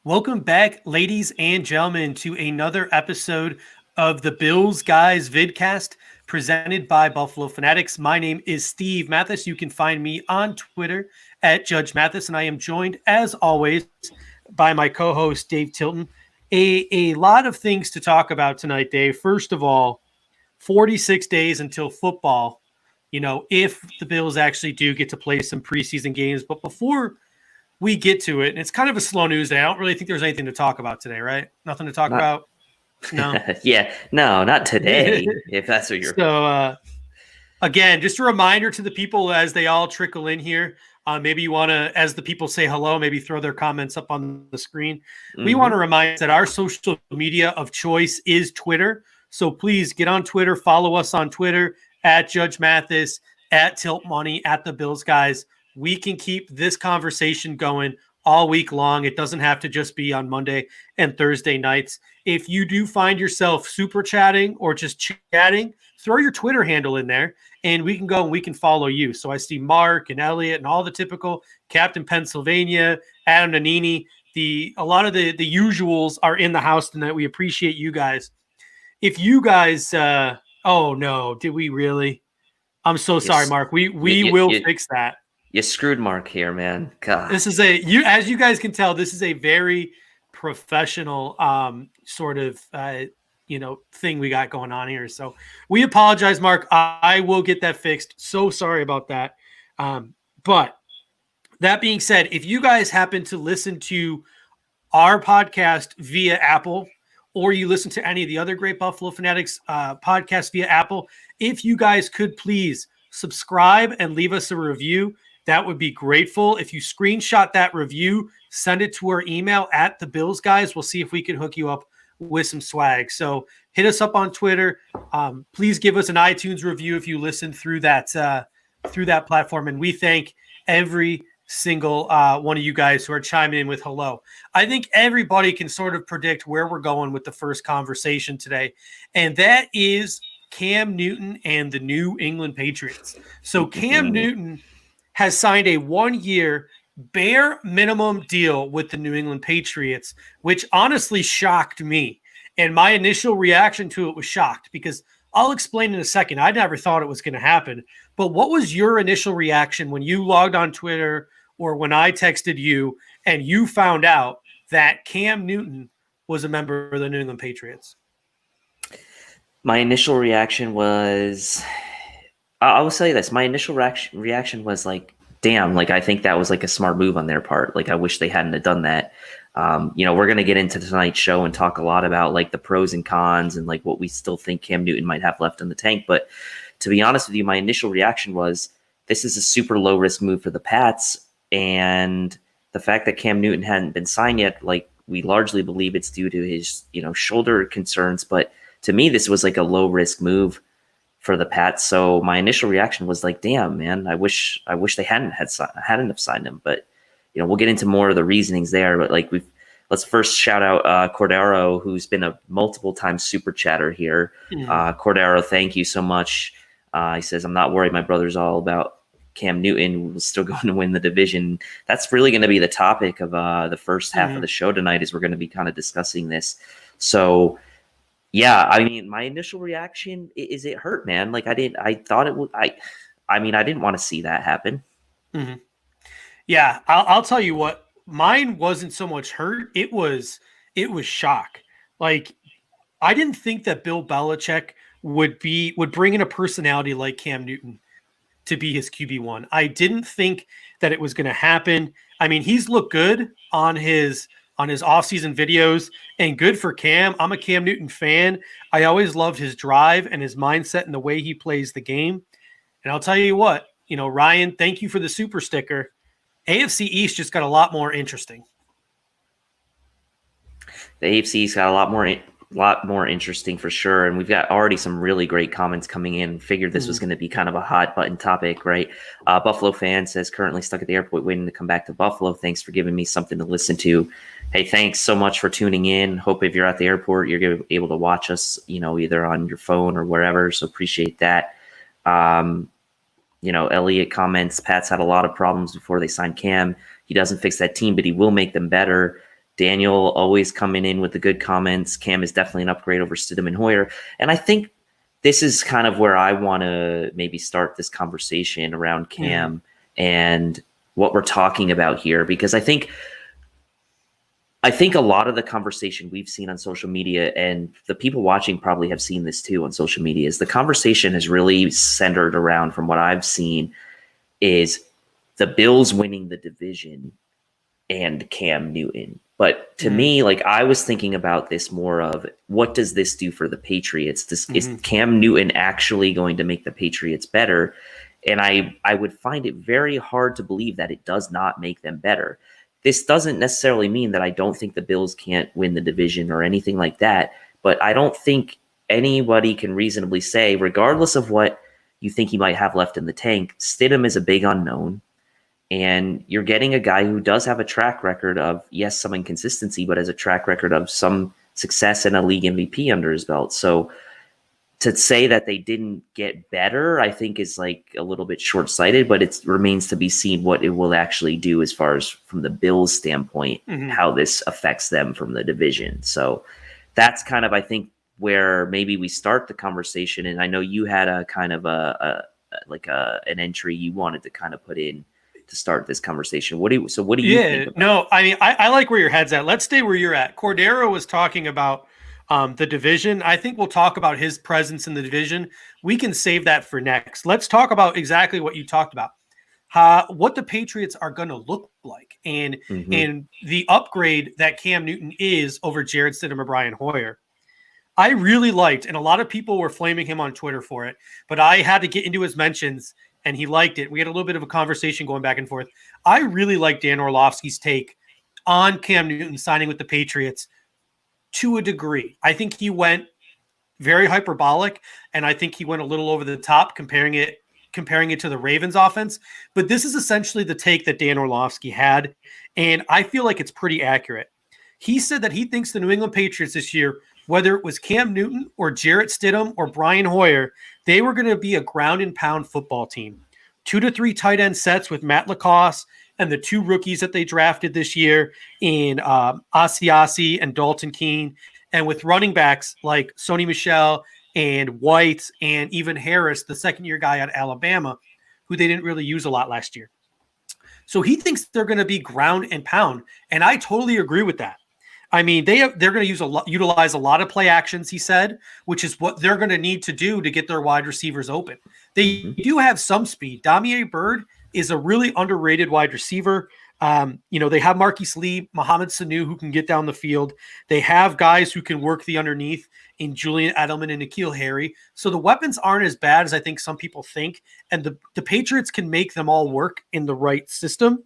Welcome back, ladies and gentlemen, to another episode of the Bills Guys vidcast presented by Buffalo Fanatics. My name is Steve Mathis. You can find me on Twitter at Judge Mathis, and I am joined, as always, by my co-host, Dave Tilton. A lot of things to talk about tonight, Dave. First of all, 46 days until football, if the Bills actually do get to play some preseason games. But before we get to it, and it's kind of a slow news day. I don't really think there's anything to talk about today, right? Nothing to talk Not, about? No. yeah, no, not today. If that's what you're. So, again, just a reminder to the people as they all trickle in here. Maybe you want to, as the people say hello, maybe throw their comments up on the screen. We want to remind that our social media of choice is Twitter. So please get on Twitter, follow us on Twitter at Judge Mathis, at Tilt Money, at the Bills Guys. We can keep this conversation going all week long. It doesn't have to just be on Monday and Thursday nights. If you do find yourself super chatting or just chatting, throw your Twitter handle in there and we can go and we can follow you. So I see Mark and Elliot and all the typical Captain Pennsylvania, Adam Nanini. A lot of the usuals are in the house tonight. We appreciate you guys. If you guys, oh no, did we really? I'm so sorry, Mark. We will fix that. You screwed Mark here, man. God. This is as you guys can tell, this is a very professional sort of thing we got going on here. So we apologize, Mark. I will get that fixed. So sorry about that. But that being said, if you guys happen to listen to our podcast via Apple, or you listen to any of the other great Buffalo Fanatics podcasts via Apple, if you guys could please subscribe and leave us a review, that would be grateful. If you screenshot that review, send it to our email at the Bills Guys. We'll see if we can hook you up with some swag. So hit us up on Twitter. Please give us an iTunes review if you listen through that platform. And we thank every single one of you guys who are chiming in with hello. I think everybody can sort of predict where we're going with the first conversation today, and that is Cam Newton and the New England Patriots. So Cam Newton has signed a 1-year bare minimum deal with the New England Patriots, which honestly shocked me. And my initial reaction to it was shocked, because I'll explain in a second. I never thought it was going to happen. But what was your initial reaction when you logged on Twitter or when I texted you and you found out that Cam Newton was a member of the New England Patriots? My initial reaction was, I will tell you this. My initial reaction was like, damn, like I think that was like a smart move on their part. Like I wish they hadn't have done that. We're going to get into tonight's show and talk a lot about like the pros and cons and like what we still think Cam Newton might have left in the tank. But to be honest with you, my initial reaction was this is a super low risk move for the Pats. And the fact that Cam Newton hadn't been signed yet, like we largely believe it's due to his, shoulder concerns. But to me, this was like a low risk move for the Pats. So my initial reaction was like, damn, man, I wish they hadn't have signed him. But, we'll get into more of the reasonings there. But like let's first shout out Cordero, who's been a multiple time super chatter here. Cordero, thank you so much. He says, I'm not worried. My brother's all about Cam Newton. We're still going to win the division. That's really going to be the topic of the first half of the show tonight, is we're going to be kind of discussing this. So, yeah, I mean, my initial reaction is it hurt, man. Like I didn't want to see that happen. Mm-hmm. Yeah, I'll tell you what, mine wasn't so much hurt. It was shock. Like I didn't think that Bill Belichick would bring in a personality like Cam Newton to be his QB1. I didn't think that it was going to happen. I mean, he's looked good on his offseason videos, and good for Cam. I'm a Cam Newton fan. I always loved his drive and his mindset and the way he plays the game. And I'll tell you what, Ryan, thank you for the super sticker. AFC East just got a lot more interesting. The AFC East got a lot more interesting for sure. And we've got already some really great comments coming in. Figured this was going to be kind of a hot button topic, right? Buffalo fan says, currently stuck at the airport waiting to come back to Buffalo. Thanks for giving me something to listen to. Hey, thanks so much for tuning in. Hope if you're at the airport, you're able to watch us, either on your phone or wherever. So appreciate that. Elliot comments, Pats had a lot of problems before they signed Cam. He doesn't fix that team, but he will make them better. Daniel always coming in with the good comments. Cam is definitely an upgrade over Stidham and Hoyer. And I think this is kind of where I want to maybe start this conversation around Cam and what we're talking about here, because I think a lot of the conversation we've seen on social media, and the people watching probably have seen this too on social media, is the conversation has really centered around, from what I've seen, is the Bills winning the division and Cam Newton. But to me, like, I was thinking about this more of, what does this do for the Patriots? Is Cam Newton actually going to make the Patriots better? And I would find it very hard to believe that it does not make them better. This doesn't necessarily mean that I don't think the Bills can't win the division or anything like that, but I don't think anybody can reasonably say, regardless of what you think he might have left in the tank, Stidham is a big unknown. And you're getting a guy who does have a track record of, yes, some inconsistency, but has a track record of some success and a league MVP under his belt. So to say that they didn't get better, I think is like a little bit short-sighted, but it remains to be seen what it will actually do as far as from the Bills' standpoint, how this affects them from the division. So that's kind of, I think, where maybe we start the conversation. And I know you had a kind of an entry you wanted to kind of put in to start this conversation. What do you think about No, I mean, I like where your head's at. Let's stay where you're at. Cordero was talking about the division. I think we'll talk about his presence in the division. We can save that for next. Let's talk about exactly what you talked about, what the Patriots are going to look like, and the upgrade that Cam Newton is over Jarrett Stidham or Brian Hoyer. I really liked, and a lot of people were flaming him on Twitter for it, but I had to get into his mentions, and he liked it. We had a little bit of a conversation going back and forth. I really like Dan Orlovsky's take on Cam Newton signing with the Patriots to a degree. I think he went very hyperbolic, and I think he went a little over the top comparing it to the Ravens offense. But this is essentially the take that Dan Orlovsky had, and I feel like it's pretty accurate. He said that he thinks the New England Patriots this year, whether it was Cam Newton or Jarrett Stidham or Brian Hoyer, they were going to be a ground and pound football team. 2 to 3 tight end sets with Matt LaCosse and the 2 rookies that they drafted this year in Asiasi and Dalton Keene, and with running backs like Sony Michel and White and even Harris, the second-year guy at Alabama, who they didn't really use a lot last year. So he thinks they're going to be ground and pound, and I totally agree with that. I mean, they're going to utilize a lot of play actions, he said, which is what they're going to need to do to get their wide receivers open. They do have some speed. Damiere Byrd is a really underrated wide receiver. They have Marquise Lee, Mohamed Sanu, who can get down the field. They have guys who can work the underneath in Julian Edelman and N'Keal Harry. So the weapons aren't as bad as I think some people think, and the Patriots can make them all work in the right system.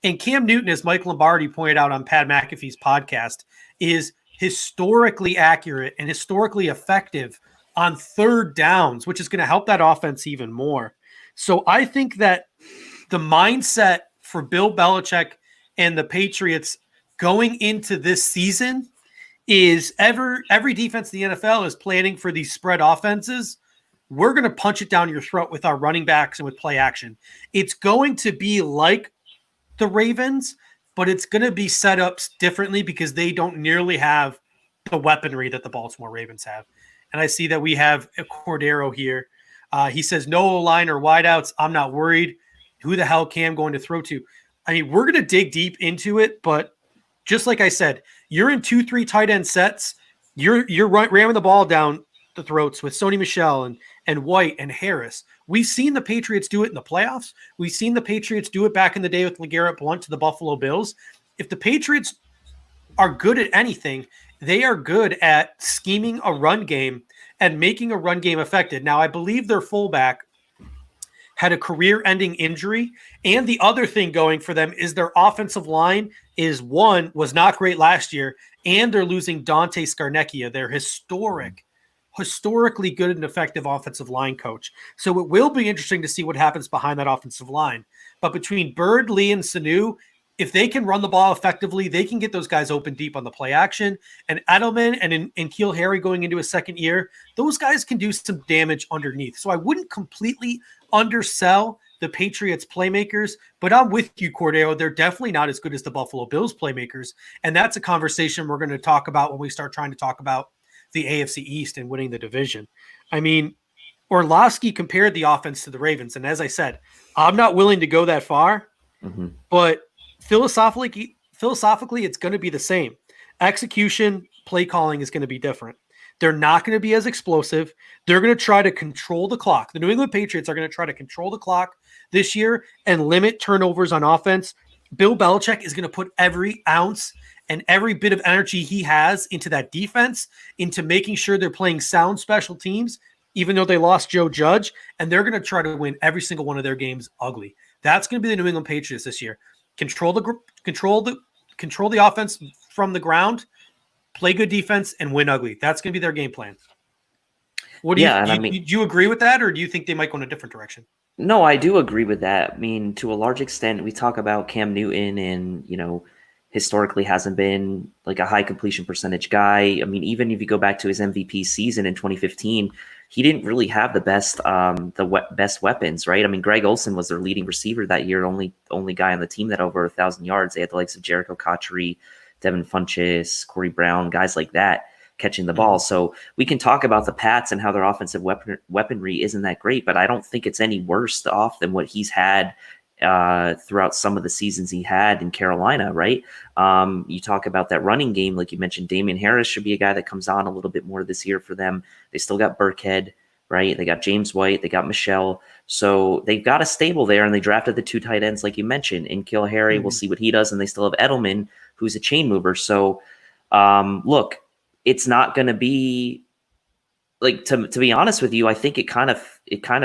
And Cam Newton, as Mike Lombardi pointed out on Pat McAfee's podcast, is historically accurate and historically effective on third downs, which is going to help that offense even more. So I think that the mindset for Bill Belichick and the Patriots going into this season is every defense in the NFL is planning for these spread offenses. We're going to punch it down your throat with our running backs and with play action. It's going to be like the Ravens, but it's going to be set up differently because they don't nearly have the weaponry that the Baltimore Ravens have. And I see that we have a Cordero here. He says, no line or wideouts. I'm not worried. Who the hell Cam going to throw to? I mean, we're going to dig deep into it, but just like I said, you're in 2-3 tight end sets. You're ramming the ball down the throats with Sony Michel and White and Harris. We've seen the Patriots do it in the playoffs. We've seen the Patriots do it back in the day with LeGarrette Blount to the Buffalo Bills. If the Patriots are good at anything, they are good at scheming a run game and making a run game effective. Now, I believe their fullback had a career-ending injury, and the other thing going for them is their offensive line was not great last year, and they're losing Dante Scarnecchia, their historically good and effective offensive line coach. So it will be interesting to see what happens behind that offensive line. But between Byrd, Lee, and Sanu, if they can run the ball effectively, they can get those guys open deep on the play action. And Edelman and N'Keal Harry going into his second year, those guys can do some damage underneath. So I wouldn't completely undersell the Patriots playmakers, but I'm with you, Cordero. They're definitely not as good as the Buffalo Bills playmakers. And that's a conversation we're going to talk about when we start trying to talk about the AFC East and winning the division. I mean, Orlovsky compared the offense to the Ravens. And as I said, I'm not willing to go that far, but philosophically, it's going to be the same. Execution, play calling is going to be different. They're not going to be as explosive. They're going to try to control the clock. The New England Patriots are going to try to control the clock this year and limit turnovers on offense. Bill Belichick is going to put every ounce and every bit of energy he has into that defense, into making sure they're playing sound special teams, even though they lost Joe Judge, and they're going to try to win every single one of their games ugly. That's going to be the New England Patriots this year. Control the offense from the ground, play good defense, and win ugly. That's going to be their game plan. What do do you agree with that, or do you think they might go in a different direction? No, I do agree with that. I mean, to a large extent, we talk about Cam Newton and, historically hasn't been like a high completion percentage guy. I mean, even if you go back to his MVP season in 2015, he didn't really have the best best weapons, right? I mean, Greg Olsen was their leading receiver that year, only guy on the team that over 1,000 yards. They had the likes of Jericho Cotchery, Devin Funchess, Corey Brown, guys like that catching the ball. So we can talk about the Pats and how their offensive weaponry isn't that great, but I don't think it's any worse off than what he's had throughout some of the seasons he had in Carolina, right? You talk about that running game, like you mentioned, Damian Harris should be a guy that comes on a little bit more this year for them. They still got Burkhead, right? They got James White, they got Michelle. So they've got a stable there, and they drafted the 2 tight ends, like you mentioned, in Kill Harry. We'll see what he does, and they still have Edelman, who's a chain mover. So look, it's not going to be like, to be honest with you, I think it kind of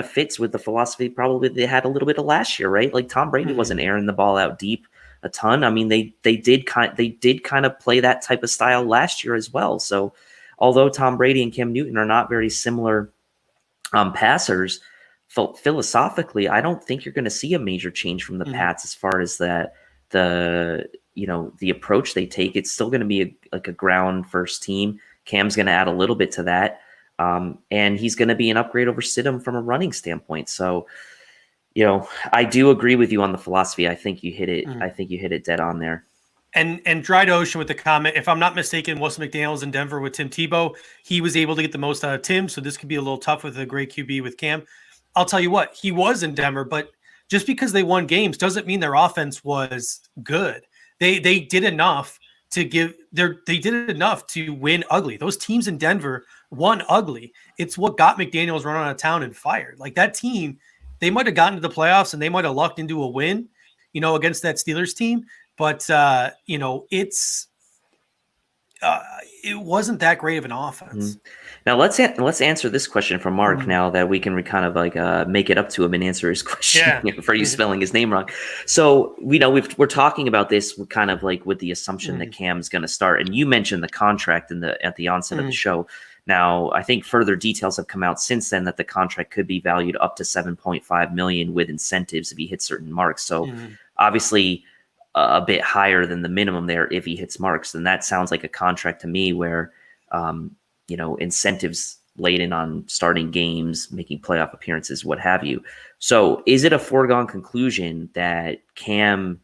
fits with the philosophy probably they had a little bit of last year, right? Like Tom Brady wasn't airing the ball out deep a ton. I mean, they did kind of play that type of style last year as well. So although Tom Brady and Cam Newton are not very similar passers, philosophically, I don't think you're going to see a major change from the Pats as far as the approach they take. It's still going to be a ground first team. Cam's going to add a little bit to that. And he's going to be an upgrade over Stidham from a running standpoint. So, I do agree with you on the philosophy. I think you hit it. I think you hit it dead on there. And Dried Ocean with the comment, if I'm not mistaken, Wilson McDaniel's in Denver with Tim Tebow. He was able to get the most out of Tim, so this could be a little tough with a great QB with Cam. I'll tell you what, he was in Denver, but just because they won games doesn't mean their offense was good. They did enough to win ugly. Those teams in Denver won ugly. It's what got McDaniels run out of town and fired. Like that team, they might have gotten to the playoffs and they might have lucked into a win, against that Steelers team. But it wasn't that great of an offense. Now let's answer this question from Mark. Now that we can kind of like make it up to him and answer his question for you spelling his name wrong. So we're talking about this kind of like with the assumption that Cam's going to start, and you mentioned the contract at the onset of the show. Now I think further details have come out since then that the contract could be valued up to $7.5 million with incentives if he hits certain marks. So obviously a bit higher than the minimum there if he hits marks. And that sounds like a contract to me where, incentives laid in on starting games, making playoff appearances, what have you. So is it a foregone conclusion that Cam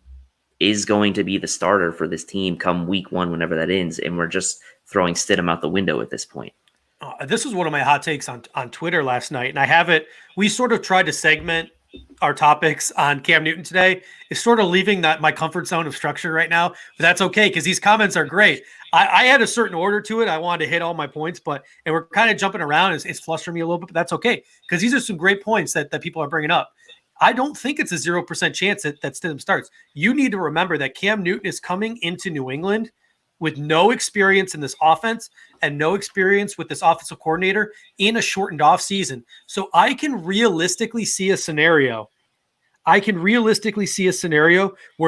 is going to be the starter for this team come week 1, whenever that ends, and we're just throwing Stidham out the window at this point? This was one of my hot takes on Twitter last night, and I have it. We sort of tried to segment our topics on Cam Newton today. Is sort of leaving my comfort zone of structure right now, but that's okay because these comments are great. I had a certain order to it. I wanted to hit all my points, and we're kind of jumping around. It's flustering me a little bit, but that's okay because these are some great points that people are bringing up. I don't think it's a 0% chance that Stidham starts. You need to remember that Cam Newton is coming into New England with no experience in this offense and no experience with this offensive coordinator in a shortened off season. So I can realistically see a scenario. Where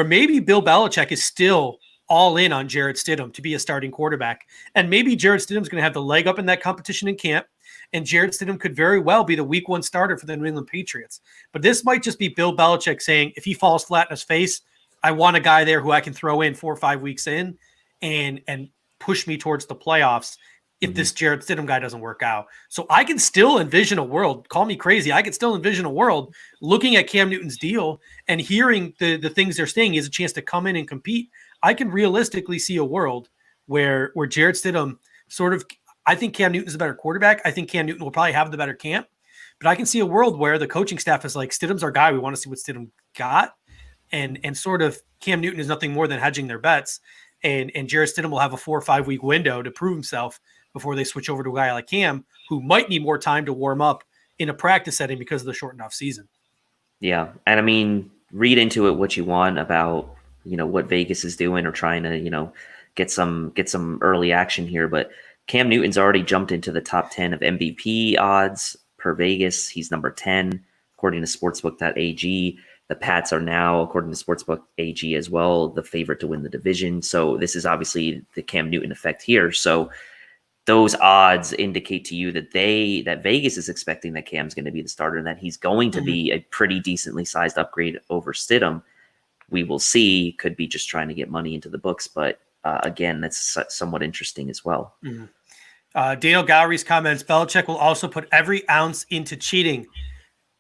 maybe Bill Belichick is still all in on Jarrett Stidham to be a starting quarterback. And maybe Jarrett Stidham's going to have the leg up in that competition in camp. And Jarrett Stidham could very well be the week 1 starter for the New England Patriots. But this might just be Bill Belichick saying, if he falls flat in his face, I want a guy there who I can throw in 4 or 5 weeks in and push me towards the playoffs. if this Jarrett Stidham guy doesn't work out. So I can still envision a world, call me crazy, I could still envision a world looking at Cam Newton's deal and hearing the things they're saying. He has a chance to come in and compete. I can realistically see a world where Jarrett Stidham sort of, I think Cam Newton's a better quarterback. I think Cam Newton will probably have the better camp. But I can see a world where the coaching staff is like, Stidham's our guy. We want to see what Stidham got. And sort of Cam Newton is nothing more than hedging their bets. And Jarrett Stidham will have a 4 or 5 week window to prove himself before they switch over to a guy like Cam, who might need more time to warm up in a practice setting because of the shortened off season. Yeah. And I mean, read into it what you want about, what Vegas is doing or trying to, get some early action here. But Cam Newton's already jumped into the top 10 of MVP odds per Vegas. He's number 10, according to sportsbook.ag. The Pats are now, according to sportsbook AG as well, the favorite to win the division. So this is obviously the Cam Newton effect here. So those odds indicate to you that Vegas is expecting that Cam's going to be the starter and that he's going to be a pretty decently sized upgrade over Stidham. We will see. Could be just trying to get money into the books, but again, that's somewhat interesting as well. Daniel Gowry's comments, Belichick will also put every ounce into cheating.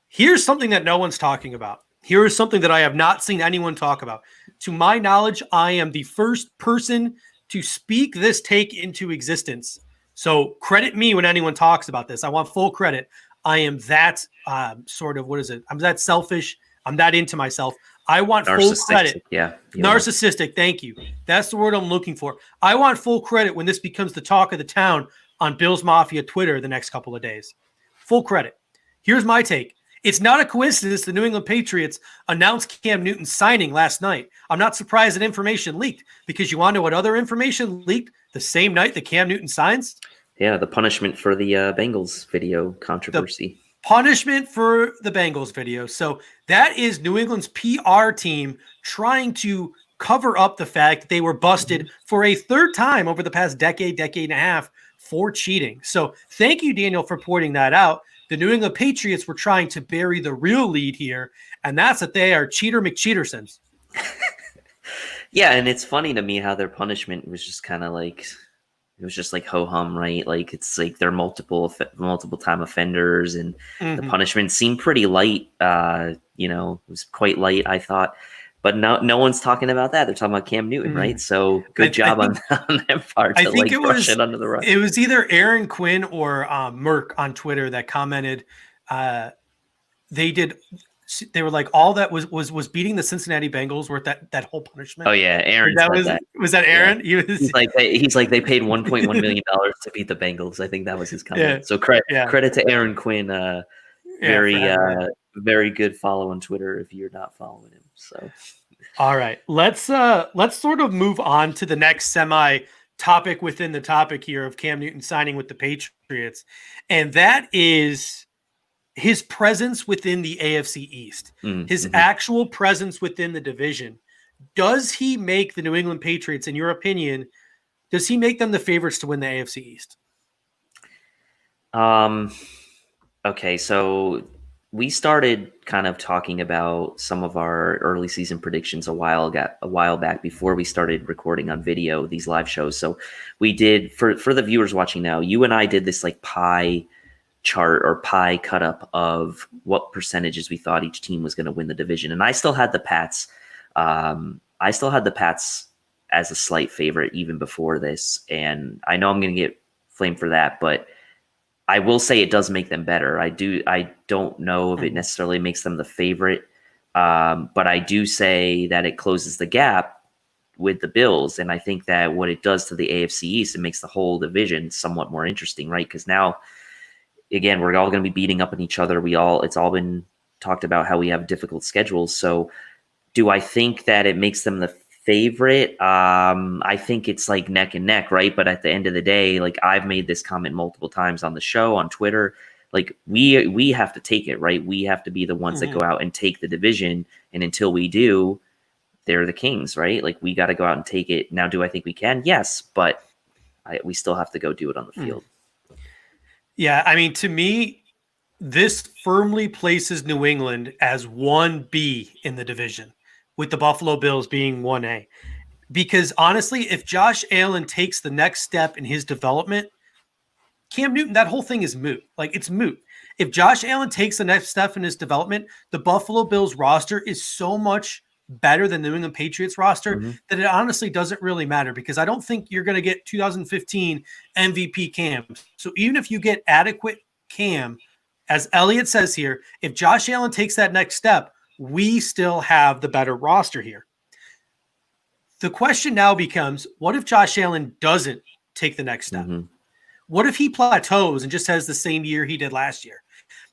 Here's something that no one's talking about. Here is something that I have not seen anyone talk about. To my knowledge, I am the first person to speak this take into existence. So credit me when anyone talks about this. I want full credit. I am that I'm that selfish. I'm that into myself. I want full credit. Yeah. Narcissistic. Thank you. That's the word I'm looking for. I want full credit when this becomes the talk of the town on Bills Mafia Twitter the next couple of days. Full credit. Here's my take. It's not a coincidence the New England Patriots announced Cam Newton's signing last night. I'm not surprised that information leaked, because you want to know what other information leaked the same night that Cam Newton signs? Yeah, the punishment for the Bengals video controversy. Punishment for the Bengals video. So that is New England's PR team trying to cover up the fact that they were busted for a third time over the past decade and a half for cheating. So thank you, Daniel, for pointing that out. The New England Patriots were trying to bury the real lead here, and that's that they are Cheater McCheatersons. Yeah, and it's funny to me how their punishment was just kind of like, it was just like ho-hum, right? Like, it's like they're multiple time offenders, and the punishment seemed pretty light. It was quite light, I thought. But no one's talking about that. They're talking about Cam Newton, right? So good job on their part to brush it under the rug. It was either Aaron Quinn or Merck on Twitter that commented. They were like, all that was beating the Cincinnati Bengals worth that whole punishment. Oh yeah, Aaron. Was that Aaron? Yeah. He's like they paid $1.1 million to beat the Bengals. I think that was his comment. Yeah. So credit to Aaron Quinn. Very good follow on Twitter if you're not following him. So, all right, let's sort of move on to the next semi topic within the topic here of Cam Newton signing with the Patriots, and that is his presence within the AFC East, his actual presence within the division. Does he make the New England Patriots, in your opinion, does he make them the favorites to win the AFC East? Okay, so we started kind of talking about some of our early season predictions a while back before we started recording on video, these live shows. So we did, for the viewers watching now, you and I did this like pie chart or pie cut up of what percentages we thought each team was going to win the division. And I still had the Pats. As a slight favorite even before this. And I know I'm going to get flamed for that, but I will say it does make them better. I don't know if it necessarily makes them the favorite, but I do say that it closes the gap with the Bills. And I think that what it does to the AFC East, it makes the whole division somewhat more interesting, right? Because now, again, we're all going to be beating up on each other. It's all been talked about how we have difficult schedules. So do I think that it makes them the favorite? I think it's like neck and neck, right? But at the end of the day, like I've made this comment multiple times on the show, on Twitter, like we have to take it, right? We have to be the ones that go out and take the division. And until we do, they're the Kings, right? Like we got to go out and take it. Now, do I think we can? Yes, but we still have to go do it on the field. Yeah, I mean, to me, this firmly places New England as 1B in the division, with the Buffalo Bills being 1A. Because honestly, if Josh Allen takes the next step in his development, Cam Newton, that whole thing is moot. Like, it's moot. If Josh Allen takes the next step in his development, the Buffalo Bills roster is so much better than the New England Patriots roster that it honestly doesn't really matter, because I don't think you're going to get 2015 MVP Cam. So even if you get adequate Cam, as Elliott says here, if Josh Allen takes that next step, we still have the better roster here. The question now becomes, what if Josh Allen doesn't take the next step? What if he plateaus and just has the same year he did last year?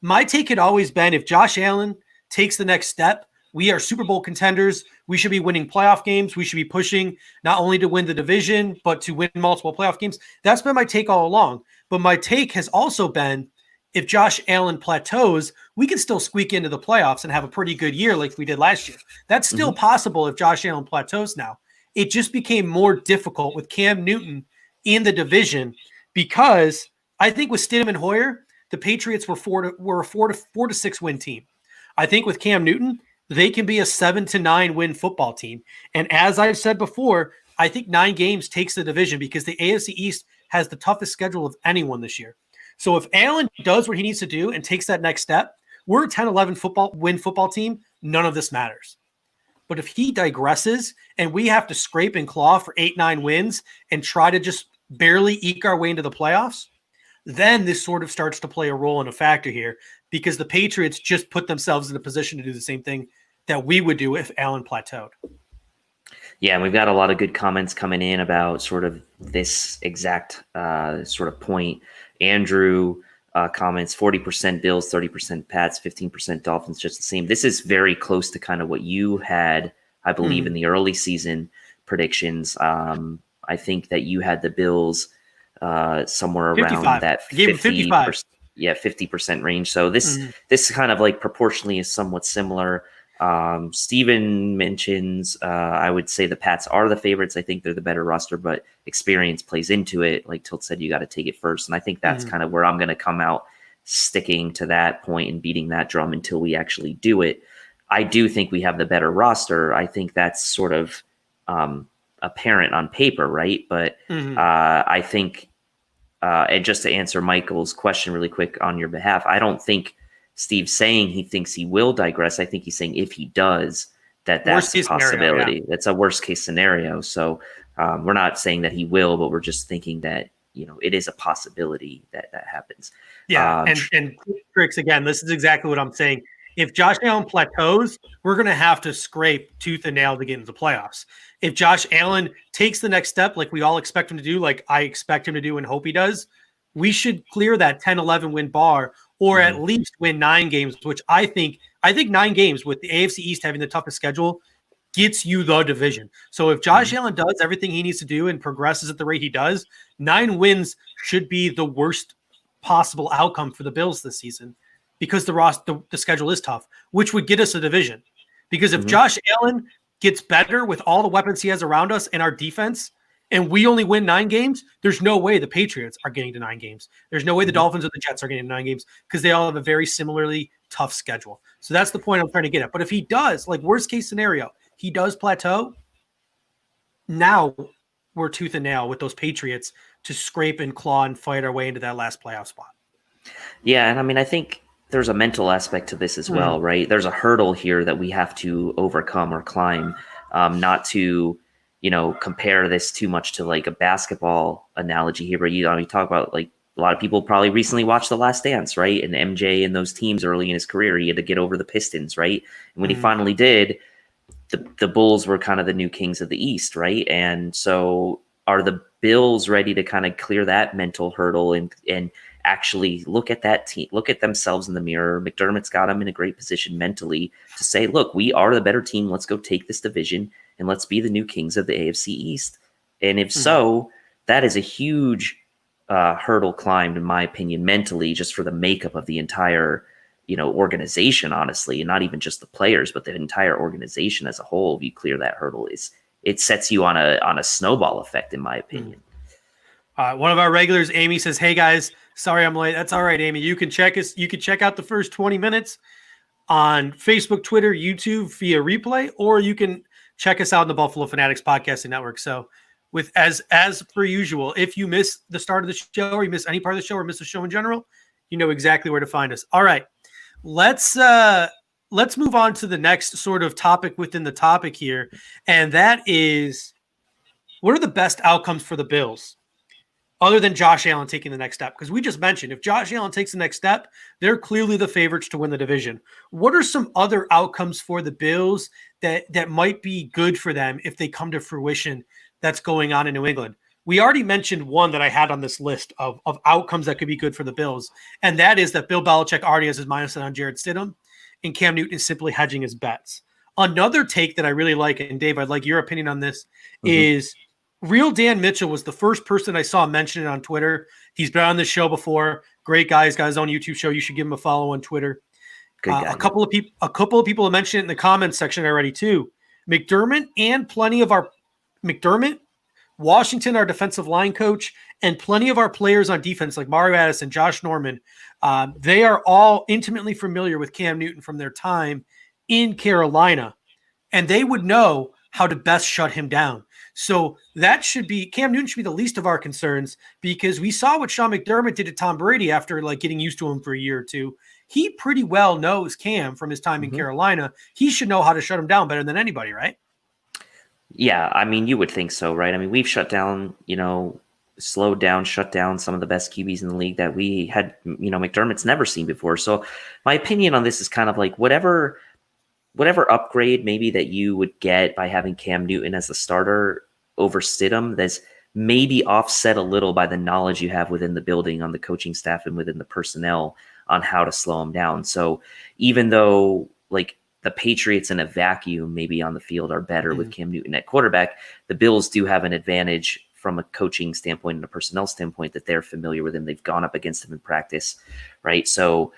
My take had always been, if Josh Allen takes the next step, we are Super Bowl contenders. We should be winning playoff games. We should be pushing not only to win the division, but to win multiple playoff games. That's been my take all along. But my take has also been, if Josh Allen plateaus, we can still squeak into the playoffs and have a pretty good year like we did last year. That's still possible if Josh Allen plateaus now. It just became more difficult with Cam Newton in the division, because I think with Stidham and Hoyer, the Patriots were a 4 to 6 win team. I think with Cam Newton, they can be a 7 to 9 win football team. And as I've said before, I think 9 games takes the division, because the AFC East has the toughest schedule of anyone this year. So if Allen does what he needs to do and takes that next step, we're a 10-11 win football team. None of this matters. But if he digresses and we have to scrape and claw for 8-9 wins and try to just barely eke our way into the playoffs, then this sort of starts to play a role and a factor here, because the Patriots just put themselves in a position to do the same thing that we would do if Allen plateaued. Yeah, and we've got a lot of good comments coming in about sort of this exact sort of point. Andrew comments 40% Bills, 30% Pats, 15% Dolphins, just the same. This is very close to kind of what you had, I believe, in the early season predictions. I think that you had the Bills somewhere around 55. That 50%, 50% range. So this kind of like proportionally is somewhat similar. Steven mentions, I would say the Pats are the favorites. I think they're the better roster, but experience plays into it. Like Tilt said, you got to take it first. And I think that's kind of where I'm going to come out, sticking to that point and beating that drum until we actually do it. I do think we have the better roster. I think that's sort of apparent on paper, right? But I think, and just to answer Michael's question really quick on your behalf, I don't think Steve's saying he thinks he will digress. I think he's saying if he does, that's a possibility. Scenario, yeah. That's a worst case scenario. So we're not saying that he will, but we're just thinking that, it is a possibility that happens. Yeah. And Tricks, again, this is exactly what I'm saying. If Josh Allen plateaus, we're going to have to scrape tooth and nail to get into the playoffs. If Josh Allen takes the next step, like we all expect him to do, like I expect him to do and hope he does, we should clear that 10-11 win bar, or at least win 9 games, which I think 9 games with the AFC East having the toughest schedule gets you the division. So if Josh Allen does everything he needs to do and progresses at the rate he does, 9 wins should be the worst possible outcome for the Bills this season, because the schedule is tough, which would get us a division. Because if Josh Allen gets better with all the weapons he has around us and our defense, and we only win 9 games, there's no way the Patriots are getting to 9 games. There's no way the Dolphins or the Jets are getting to 9 games, because they all have a very similarly tough schedule. So that's the point I'm trying to get at. But if he does, like worst case scenario, he does plateau, now we're tooth and nail with those Patriots to scrape and claw and fight our way into that last playoff spot. Yeah, and I mean, I think there's a mental aspect to this as well, right? There's a hurdle here that we have to overcome or climb, not to compare this too much to like a basketball analogy here, but you talk about like a lot of people probably recently watched The Last Dance, right? And MJ and those teams early in his career, he had to get over the Pistons, right? And when he finally did, the Bulls were kind of the new kings of the East, right? And so are the Bills ready to kind of clear that mental hurdle and actually look at that team, look at themselves in the mirror? McDermott's got them in a great position mentally to say, look, we are the better team. Let's go take this division and let's be the new kings of the AFC East. And if so, that is a huge hurdle climbed, in my opinion, mentally, just for the makeup of the entire, organization, honestly, and not even just the players, but the entire organization as a whole. If you clear that hurdle, it sets you on a snowball effect, in my opinion. One of our regulars, Amy, says, "Hey guys, sorry I'm late." That's all right, Amy. You can check us. You can check out the first 20 minutes on Facebook, Twitter, YouTube via replay, or you can check us out on the Buffalo Fanatics Podcasting Network. So with as per usual. If you miss the start of the show, or you miss any part of the show, or miss the show in general, you know exactly where to find us. All right, let's move on to the next sort of topic within the topic here, and that is, what are the best outcomes for the Bills other than Josh Allen taking the next step? Because we just mentioned, if Josh Allen takes the next step, they're clearly the favorites to win the division. What are some other outcomes for the Bills that might be good for them if they come to fruition that's going on in New England? We already mentioned one that I had on this list of outcomes that could be good for the Bills, and that is that Bill Belichick already has his mindset on Jarrett Stidham, and Cam Newton is simply hedging his bets. Another take that I really like, and Dave, I'd like your opinion on this, is Real Dan Mitchell was the first person I saw mention it on Twitter. He's been on this show before. Great guy. He's got his own YouTube show. You should give him a follow on Twitter. Good guy. A couple of people have mentioned it in the comments section already too. McDermott, Washington, our defensive line coach, and plenty of our players on defense like Mario Addison, Josh Norman, they are all intimately familiar with Cam Newton from their time in Carolina, and they would know how to best shut him down. So Cam Newton should be the least of our concerns, because we saw what Sean McDermott did to Tom Brady after getting used to him for a year or two. He pretty well knows Cam from his time in Carolina. He should know how to shut him down better than anybody, right? Yeah, I mean, you would think so, right? I mean, we've shut down, shut down some of the best QBs in the league that we had, McDermott's never seen before. So my opinion on this is kind of like whatever upgrade maybe that you would get by having Cam Newton as the starter over Stidham, that's maybe offset a little by the knowledge you have within the building, on the coaching staff and within the personnel on how to slow him down. So even though the Patriots in a vacuum maybe on the field are better with Cam Newton at quarterback, the Bills do have an advantage from a coaching standpoint and a personnel standpoint that they're familiar with him. They've gone up against him in practice, right? So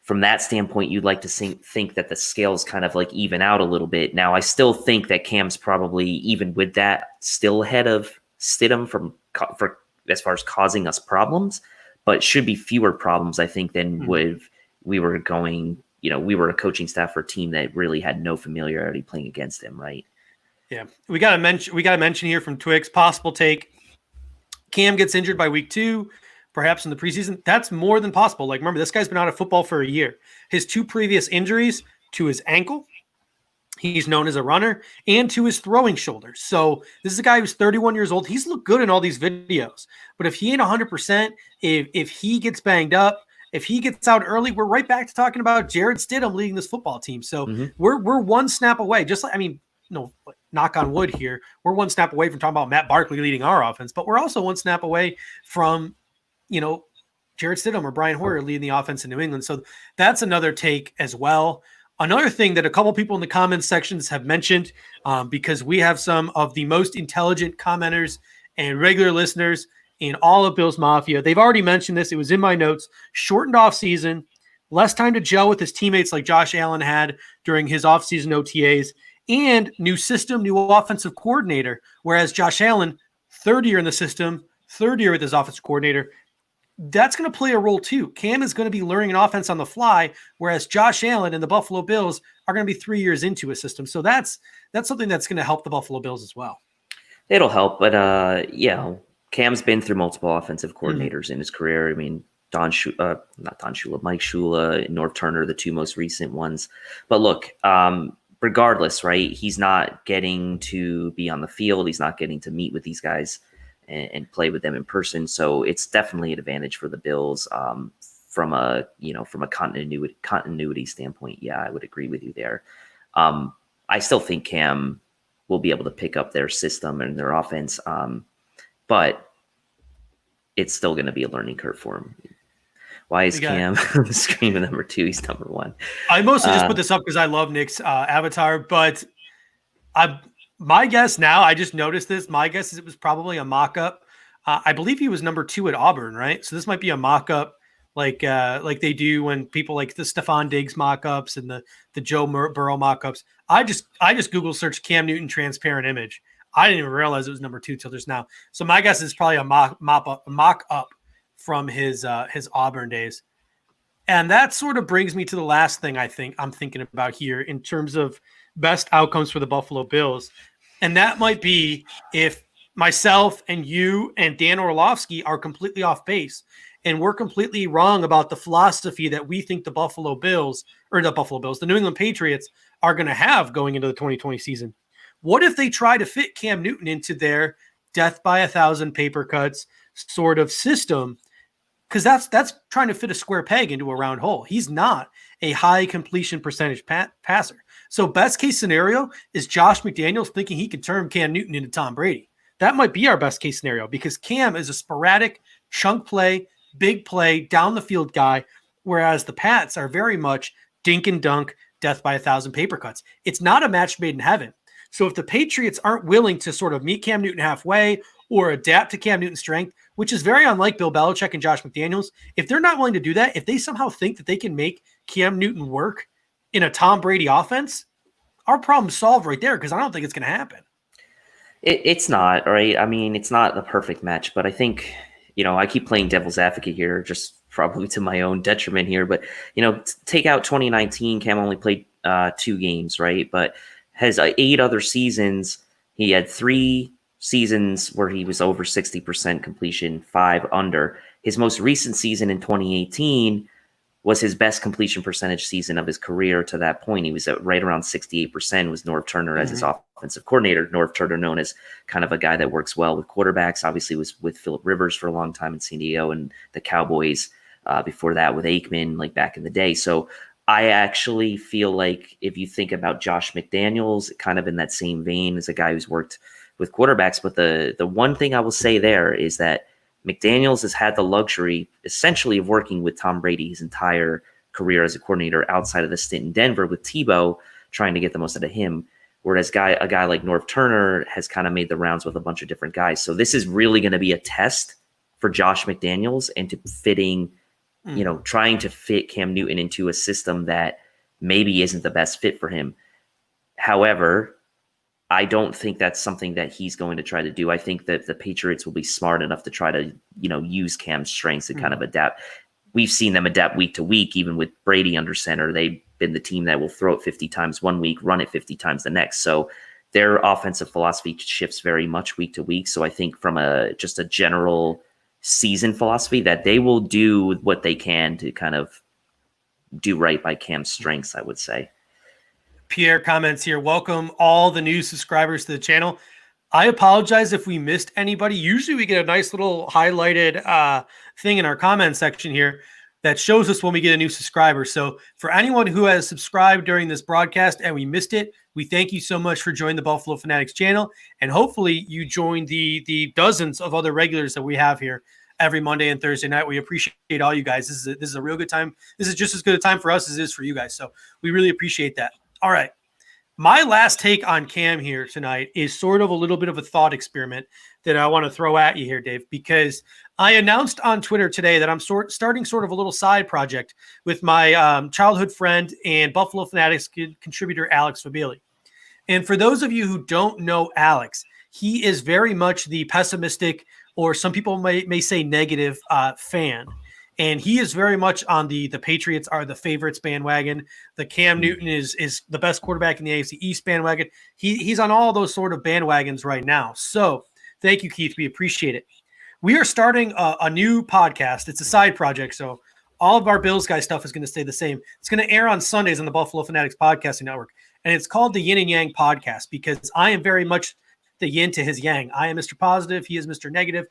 from that standpoint, you'd like to think that the scales kind of even out a little bit. Now, I still think that Cam's probably, even with that, still ahead of Stidham for as far as causing us problems, but should be fewer problems, I think, than we were a coaching staff for a team that really had no familiarity playing against him, right? Yeah, we got to mention here from Twix, possible take: Cam gets injured by week 2. Perhaps in the preseason. That's more than possible. Remember, this guy's been out of football for a year. His 2 previous injuries, to his ankle, he's known as a runner, and to his throwing shoulder. So this is a guy who's 31 years old. He's looked good in all these videos. But if he ain't 100%, if he gets banged up, if he gets out early, we're right back to talking about Jarrett Stidham leading this football team. So we're one snap away. Knock on wood here. We're one snap away from talking about Matt Barkley leading our offense, but we're also one snap away from Jarrett Stidham or Brian Hoyer leading the offense in New England. So that's another take as well. Another thing that a couple people in the comments sections have mentioned, because we have some of the most intelligent commenters and regular listeners in all of Bills Mafia. They've already mentioned this. It was in my notes. Shortened off season, less time to gel with his teammates like Josh Allen had during his offseason OTAs, and new system, new offensive coordinator. Whereas Josh Allen, third year in the system, third year with his offensive coordinator, that's going to play a role too. Cam is going to be learning an offense on the fly, whereas Josh Allen and the Buffalo Bills are going to be 3 years into a system. So that's something that's going to help the Buffalo Bills as well. It'll help, but Cam's been through multiple offensive coordinators in his career. I mean, Mike Shula, Norv Turner, the 2 most recent ones. But look, regardless, right? He's not getting to be on the field. He's not getting to meet with these guys and play with them in person. So it's definitely an advantage for the Bills from a continuity standpoint. Yeah, I would agree with you there. I still think Cam will be able to pick up their system and their offense, but it's still going to be a learning curve for him. Why is Cam screaming number 2? He's number 1. I mostly just put this up because I love Nick's avatar, but my guess now, I just noticed this. My guess is it was probably a mock-up. I believe he was number 2 at Auburn, right? So this might be a mock-up like they do when people like the Stephon Diggs mock-ups and the Joe Burrow mock-ups. I just Google searched Cam Newton transparent image. I didn't even realize it was number 2 till just now. So my guess is probably a mock-up from his Auburn days. And that sort of brings me to the last thing I'm thinking about here in terms of best outcomes for the Buffalo Bills. And that might be if myself and you and Dan Orlovsky are completely off base. And we're completely wrong about the philosophy that we think the New England Patriots are going to have going into the 2020 season. What if they try to fit Cam Newton into their death by 1,000 paper cuts sort of system? Because that's trying to fit a square peg into a round hole. He's not a high completion percentage passer. So best case scenario is Josh McDaniels thinking he could turn Cam Newton into Tom Brady. That might be our best case scenario because Cam is a sporadic chunk play, big play, down the field guy, whereas the Pats are very much dink and dunk, death by 1,000 paper cuts. It's not a match made in heaven. So if the Patriots aren't willing to sort of meet Cam Newton halfway or adapt to Cam Newton's strength, which is very unlike Bill Belichick and Josh McDaniels, if they're not willing to do that, if they somehow think that they can make Cam Newton work in a Tom Brady offense, our problem's solved right there because I don't think it's going to happen. It's not, right? I mean, it's not the perfect match, but I think, I keep playing devil's advocate here, just probably to my own detriment here. But, take out 2019, Cam only played 2 games, right? But has 8 other seasons. He had 3 seasons where he was over 60% completion, 5 under. His most recent season in 2018 was his best completion percentage season of his career to that point. He was at right around 68%, was Norv Turner as his offensive coordinator. Norv Turner, known as kind of a guy that works well with quarterbacks, obviously was with Phillip Rivers for a long time in San Diego and the Cowboys before that with Aikman, like back in the day. So I actually feel like if you think about Josh McDaniels, kind of in that same vein as a guy who's worked with quarterbacks, but the one thing I will say there is that McDaniels has had the luxury essentially of working with Tom Brady his entire career as a coordinator outside of the stint in Denver with Tebow, trying to get the most out of him. Whereas a guy like Norv Turner has kind of made the rounds with a bunch of different guys. So this is really going to be a test for Josh McDaniels into fitting, trying to fit Cam Newton into a system that maybe isn't the best fit for him. However, I don't think that's something that he's going to try to do. I think that the Patriots will be smart enough to try to, use Cam's strengths and kind of adapt. We've seen them adapt week to week, even with Brady under center. They've been the team that will throw it 50 times one week, run it 50 times the next. So their offensive philosophy shifts very much week to week. So I think from just a general season philosophy that they will do what they can to kind of do right by Cam's strengths, I would say. Pierre comments here. Welcome all the new subscribers to the channel. I apologize if we missed anybody. Usually we get a nice little highlighted thing in our comment section here that shows us when we get a new subscriber. So for anyone who has subscribed during this broadcast and we missed it, we thank you so much for joining the Buffalo Fanatics channel. And hopefully you join the dozens of other regulars that we have here every Monday and Thursday night. We appreciate all you guys. This is a real good time. This is just as good a time for us as it is for you guys. So we really appreciate that. All right. My last take on Cam here tonight is sort of a little bit of a thought experiment that I want to throw at you here, Dave, because I announced on Twitter today that I'm starting sort of a little side project with my childhood friend and Buffalo Fanatics contributor, Alex Fabili. And for those of you who don't know Alex, he is very much the pessimistic, or some people may say negative fan. And he is very much on the Patriots are the favorites bandwagon. The Cam Newton is the best quarterback in the AFC East bandwagon. He's on all those sort of bandwagons right now. So thank you, Keith. We appreciate it. We are starting a new podcast. It's a side project. So all of our Bills guy stuff is going to stay the same. It's going to air on Sundays on the Buffalo Fanatics Podcasting Network. And it's called the Yin and Yang Podcast because I am very much the yin to his yang. I am Mr. Positive. He is Mr. Negative.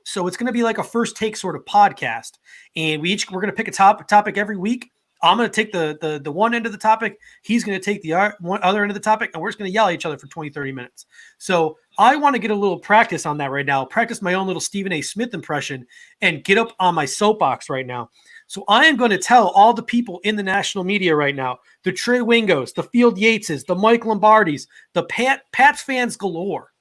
So it's going to be like a first take sort of podcast. And we're going to pick a topic every week. I'm going to take the one end of the topic. He's going to take the other end of the topic. And we're just going to yell at each other for 20, 30 minutes. So I want to get a little practice on that right now. Practice my own little Stephen A. Smith impression and get up on my soapbox right now. So I am going to tell all the people in the national media right now, the Trey Wingos, the Field Yateses, the Mike Lombardis, the Pats fans galore,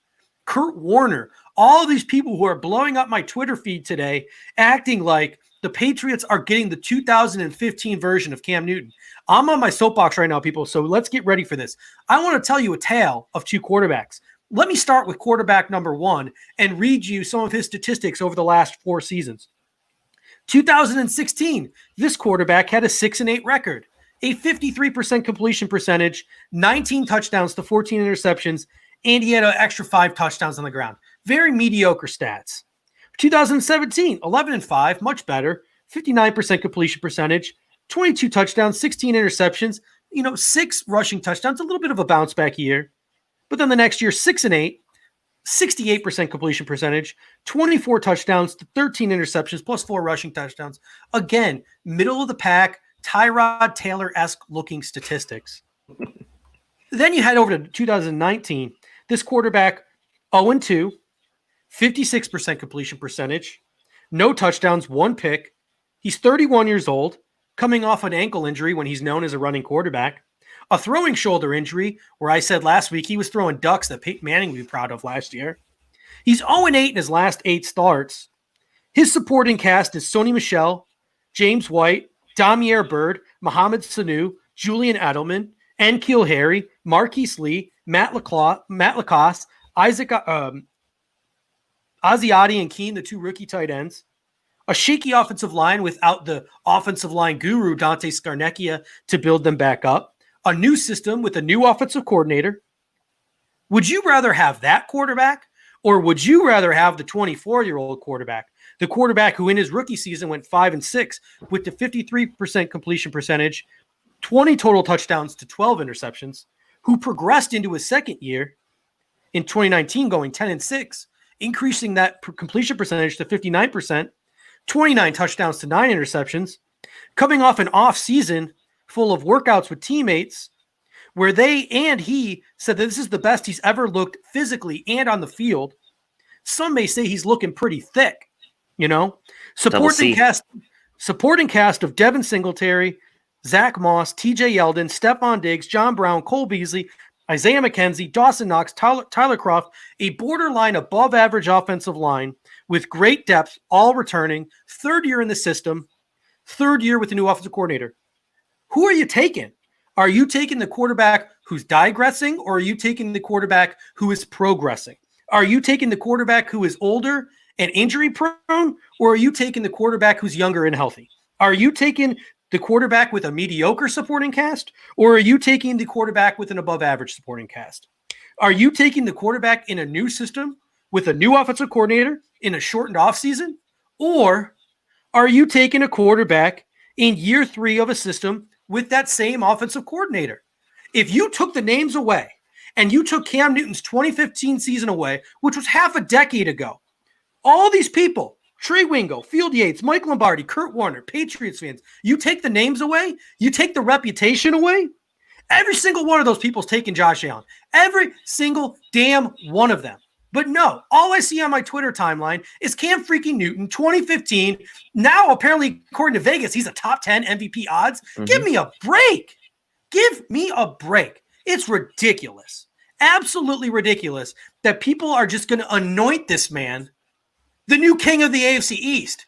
Kurt Warner, all of these people who are blowing up my Twitter feed today, acting like the Patriots are getting the 2015 version of Cam Newton. I'm on my soapbox right now, people, so let's get ready for this. I want to tell you a tale of 2 quarterbacks. Let me start with quarterback number 1 and read you some of his statistics over the last 4 seasons. 2016, this quarterback had a 6-8 record, a 53% completion percentage, 19 touchdowns to 14 interceptions, and he had an extra 5 touchdowns on the ground. very mediocre stats. 2017, 11-5, much better, 59% completion percentage, 22 touchdowns, 16 interceptions, 6 rushing touchdowns, a little bit of a bounce back year. But then the next year, 6-8, 68% completion percentage, 24 touchdowns, 13 interceptions, plus 4 rushing touchdowns. Again, middle of the pack, Tyrod Taylor-esque looking statistics. Then you head over to 2019. This quarterback, 0-2, 56% completion percentage, no touchdowns, 1 pick. He's 31 years old, coming off an ankle injury when he's known as a running quarterback. A throwing shoulder injury, where I said last week he was throwing ducks that Peyton Manning would be proud of last year. He's 0-8 in his last 8 starts. His supporting cast is Sony Michel, James White, Damiere Byrd, Mohamed Sanu, Julian Edelman, N'Keal Harry, Marquise Lee, Matt Lacoste, Isaac Asiati and Keen, the 2 rookie tight ends. A shaky offensive line without the offensive line guru Dante Scarnecchia to build them back up. A new system with a new offensive coordinator. Would you rather have that quarterback, or would you rather have the 24-year-old quarterback, the quarterback who in his rookie season went 5-6 with the 53% completion percentage, 20 total touchdowns to 12 interceptions, who progressed into his second year in 2019 going 10-6, increasing that completion percentage to 59%, 29 touchdowns to 9 interceptions, coming off an off season full of workouts with teammates where they and he said that this is the best he's ever looked physically and on the field. Some may say he's looking pretty thick, Supporting cast of Devin Singletary, Zach Moss, TJ Yeldon, Stephon Diggs, John Brown, Cole Beasley, Isaiah McKenzie, Dawson Knox, Tyler Croft, a borderline above average offensive line with great depth, all returning, 3rd year in the system, 3rd year with the new offensive coordinator. Who are you taking? Are you taking the quarterback who's digressing, or are you taking the quarterback who is progressing? Are you taking the quarterback who is older and injury prone, or are you taking the quarterback who's younger and healthy? Are you taking the quarterback with a mediocre supporting cast, or are you taking the quarterback with an above average supporting cast? Are you taking the quarterback in a new system with a new offensive coordinator in a shortened offseason, or are you taking a quarterback in year 3 of a system with that same offensive coordinator? If you took the names away and you took Cam Newton's 2015 season away, which was half a decade ago, all these people, Trey Wingo, Field Yates, Mike Lombardi, Kurt Warner, Patriots fans, you take the names away, you take the reputation away, every single one of those people's taking Josh Allen. Every single damn one of them. But no, all I see on my Twitter timeline is Cam freaking Newton, 2015. Now, apparently, according to Vegas, he's a top 10 MVP odds. Mm-hmm. Give me a break. Give me a break. It's ridiculous. Absolutely ridiculous that people are just going to anoint this man the new king of the AFC East.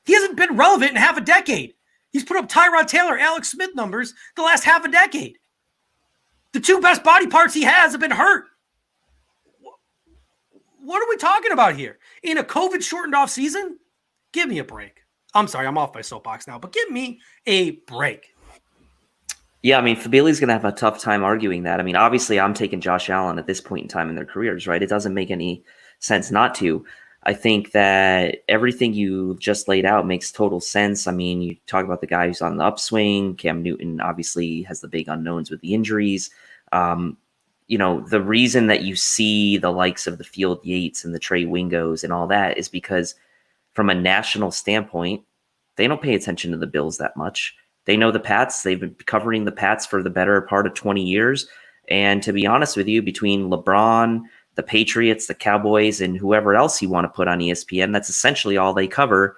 He hasn't been relevant in half a decade. He's put up Tyrod Taylor, Alex Smith numbers the last half a decade. The 2 best body parts he has have been hurt. What are we talking about here? In a COVID-shortened off season? Give me a break. I'm sorry, I'm off my soapbox now, but give me a break. Yeah, Fabili's going to have a tough time arguing that. Obviously, I'm taking Josh Allen at this point in time in their careers, right? It doesn't make any sense not to. I think that everything you just laid out makes total sense. You talk about the guy who's on the upswing. Cam Newton obviously has the big unknowns with the injuries. The reason that you see the likes of the Field Yates and the Trey Wingos and all that is because from a national standpoint, they don't pay attention to the Bills that much. They know the Pats. They've been covering the Pats for the better part of 20 years. And to be honest with you, between LeBron, the Patriots, the Cowboys, and whoever else you want to put on ESPN, that's essentially all they cover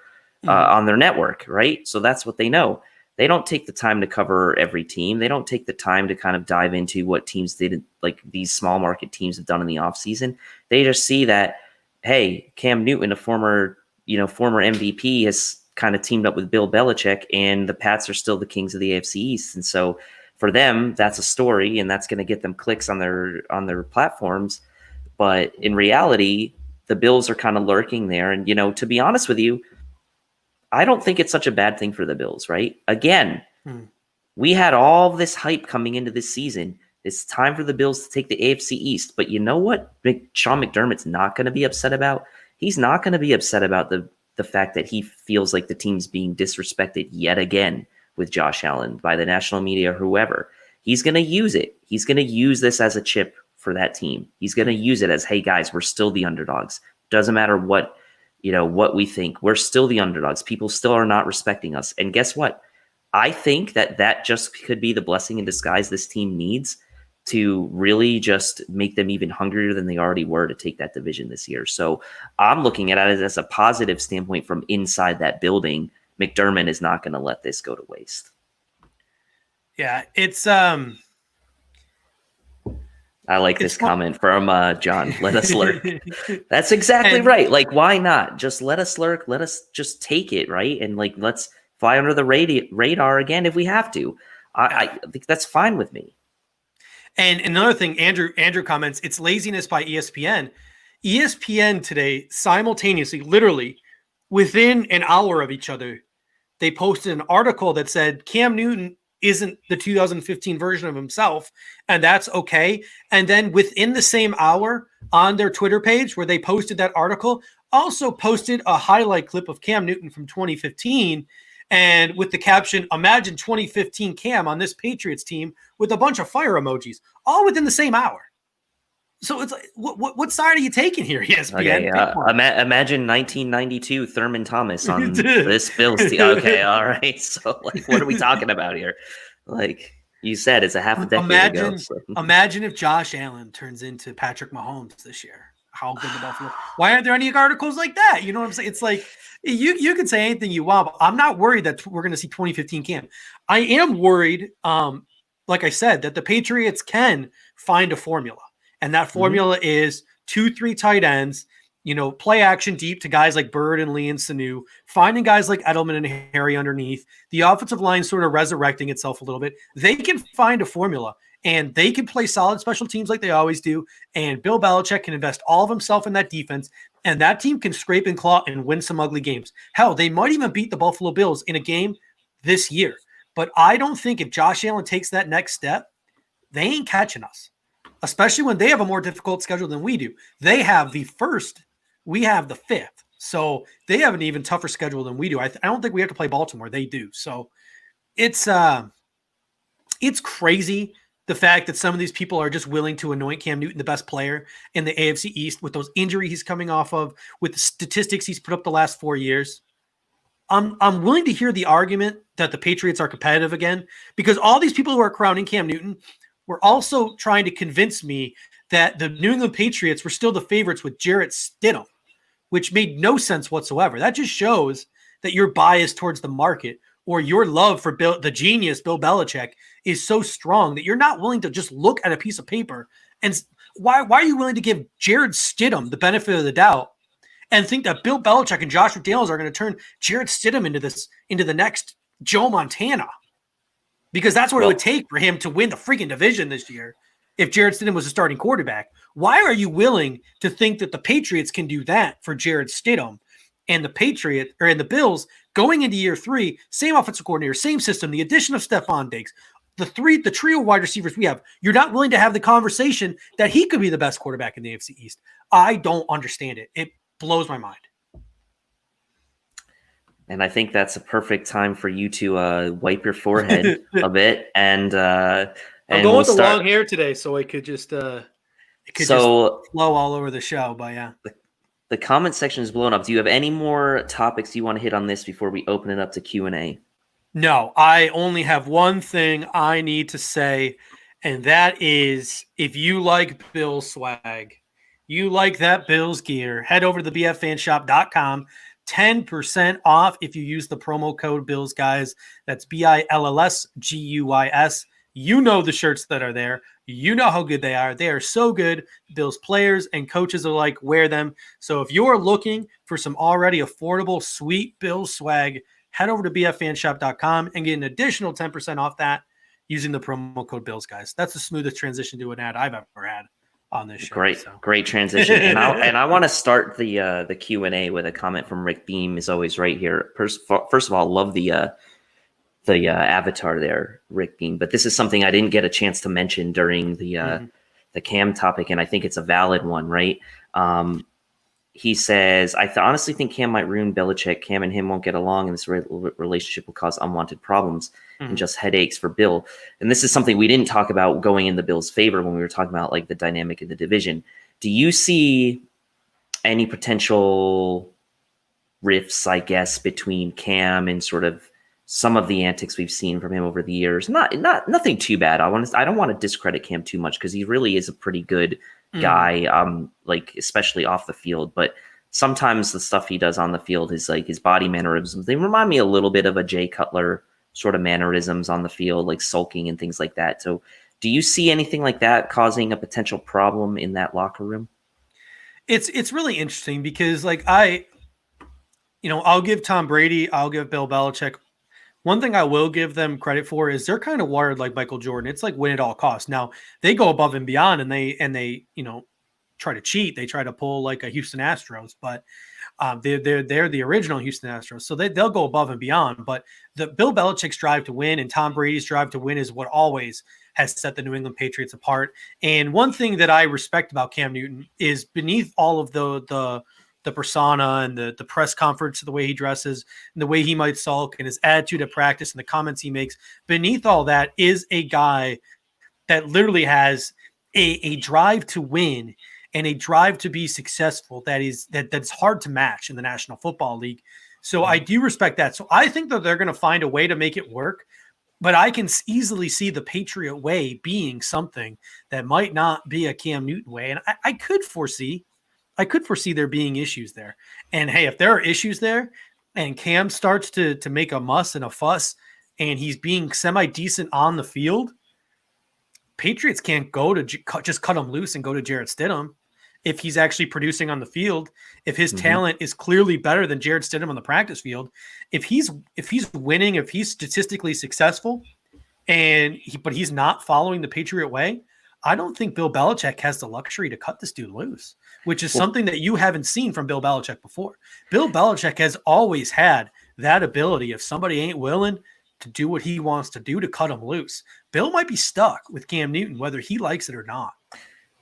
on their network, right? So that's what they know. They don't take the time to cover every team. They don't take the time to kind of dive into what teams did, like these small market teams have done in the offseason. They just see that, hey, Cam Newton, a former MVP, has kind of teamed up with Bill Belichick, and the Pats are still the kings of the AFC East. And so for them, that's a story, and that's going to get them clicks on their platforms. But in reality, the Bills are kind of lurking there. And, to be honest with you, I don't think it's such a bad thing for the Bills, right? Again, we had all this hype coming into this season It's time for the Bills to take the AFC East. But you know what Sean McDermott's not going to be upset about? He's not going to be upset about the fact that he feels like the team's being disrespected yet again with Josh Allen by the national media or whoever. He's going to use it. He's going to use this as a chip for that team. He's going to use it as, hey guys, we're still the underdogs. Doesn't matter what we think. We're still the underdogs. People still are not respecting us. And guess what? I think that just could be the blessing in disguise this team needs to really just make them even hungrier than they already were to take that division this year. So I'm looking at it as a positive standpoint from inside that building. McDermott is not going to let this go to waste. Yeah, it's I like this comment from John. Let us lurk. That's exactly right. Like, why not? Just let us lurk. Let us just take it, right? And like, let's fly under the radar again if we have to. I think that's fine with me. And another thing, Andrew comments, it's laziness by ESPN. ESPN today simultaneously, literally within an hour of each other, they posted an article that said Cam Newton isn't the 2015 version of himself, and that's okay. And then within the same hour on their Twitter page where they posted that article, also posted a highlight clip of Cam Newton from 2015, and with the caption, imagine 2015 Cam on this Patriots team with a bunch of fire emojis, all within the same hour. So it's like, what side are you taking here, ESPN? Okay, imagine 1992 Thurman Thomas on this Bills team. Okay, all right. So, like, what are we talking about here? Like you said, it's a half a decade ago. So. Imagine if Josh Allen turns into Patrick Mahomes this year. How good the Buffalo? Why aren't there any articles like that? You know what I'm saying? It's like you can say anything you want, but I'm not worried that we're going to see 2015 Cam. I am worried, like I said, that the Patriots can find a formula. And that formula is 2-3 tight ends, play action deep to guys like Bird and Lee and Sanu, finding guys like Edelman and Harry underneath, the offensive line sort of resurrecting itself a little bit. They can find a formula, and they can play solid special teams like they always do. And Bill Belichick can invest all of himself in that defense, and that team can scrape and claw and win some ugly games. Hell, they might even beat the Buffalo Bills in a game this year. But I don't think if Josh Allen takes that next step, they ain't catching us. Especially when they have a more difficult schedule than we do. They have the first, we have the fifth. So they have an even tougher schedule than we do. I don't think we have to play Baltimore. They do. So it's crazy the fact that some of these people are just willing to anoint Cam Newton the best player in the AFC East with those injuries he's coming off of, with the statistics he's put up the last 4 years. I'm willing to hear the argument that the Patriots are competitive again, because all these people who are crowning Cam Newton were also trying to convince me that the New England Patriots were still the favorites with Jarrett Stidham, which made no sense whatsoever. That just shows that you're biased towards the market, or your love for the genius Bill Belichick is so strong that you're not willing to just look at a piece of paper. And why are you willing to give Jarrett Stidham the benefit of the doubt and think that Bill Belichick and Josh McDaniels are going to turn Jarrett Stidham into the next Joe Montana? Because that's what it would take for him to win the freaking division this year if Jarrett Stidham was a starting quarterback. Why are you willing to think that the Patriots can do that for Jarrett Stidham and the Bills going into year 3, same offensive coordinator, same system, the addition of Stephon Diggs, the trio of wide receivers we have? You're not willing to have the conversation that he could be the best quarterback in the AFC East. I don't understand it. It blows my mind. And I think that's a perfect time for you to wipe your forehead a bit. And I'm going with the long hair today, so it could just just flow all over the show. But yeah, the comment section is blown up. Do you have any more topics you want to hit on this before we open it up to Q&A? No, I only have one thing I need to say, and that is, if you like Bills swag, you like that Bills gear, head over to the bffanshop.com. 10% off if you use the promo code Bills, guys. That's BILLSGUYS. You know the shirts that are there. You know how good they are. They are so good. Bills players and coaches alike wear them. So if you're looking for some already affordable, sweet Bills swag, head over to bffanshop.com and get an additional 10% off that using the promo code Bills, guys. That's the smoothest transition to an ad I've ever had on this show. Great transition. And I want to start the Q&A with a comment from Rick Beam, is always right here. First of all, love the avatar there, Rick Bean. But this is something I didn't get a chance to mention during the Cam topic, and I think it's a valid one, right? He says, honestly think Cam might ruin Belichick. Cam and him won't get along, and this relationship will cause unwanted problems and just headaches for Bill. And this is something we didn't talk about going in the Bills' favor when we were talking about like the dynamic in the division. Do you see any potential rifts, I guess, between Cam and sort of some of the antics we've seen from him over the years? Nothing too bad. I don't want to discredit Cam too much because he really is a pretty good guy, like especially off the field. But sometimes the stuff he does on the field is like his body mannerisms. They remind me a little bit of a Jay Cutler sort of mannerisms on the field, like sulking and things like that. So do you see anything like that causing a potential problem in that locker room? It's really interesting because like I'll give Tom Brady, I'll give Bill Belichick. One thing I will give them credit for is they're kind of wired like Michael Jordan. It's like win at all costs. Now they go above and beyond, and they try to cheat. They try to pull like a Houston Astros, but they're the original Houston Astros, so they'll go above and beyond. But the Bill Belichick's drive to win and Tom Brady's drive to win is what always has set the New England Patriots apart. And one thing that I respect about Cam Newton is beneath all of the persona and the press conference, the way he dresses and the way he might sulk and his attitude at practice and the comments he makes, beneath all that is a guy that literally has a drive to win and a drive to be successful that's hard to match in the National Football League. So I do respect that. So I think that they're going to find a way to make it work, but I can easily see the Patriot way being something that might not be a Cam Newton way. And I could foresee there being issues there. And hey, if there are issues there and Cam starts to make a muss and a fuss and he's being semi-decent on the field, Patriots can't go to just cut him loose and go to Jarrett Stidham if he's actually producing on the field, if his talent is clearly better than Jarrett Stidham on the practice field, if he's winning, if he's statistically successful but he's not following the Patriot way, I don't think Bill Belichick has the luxury to cut this dude loose, which is something that you haven't seen from Bill Belichick before. Bill Belichick has always had that ability. If somebody ain't willing to do what he wants to do, to cut him loose. Bill might be stuck with Cam Newton, whether he likes it or not.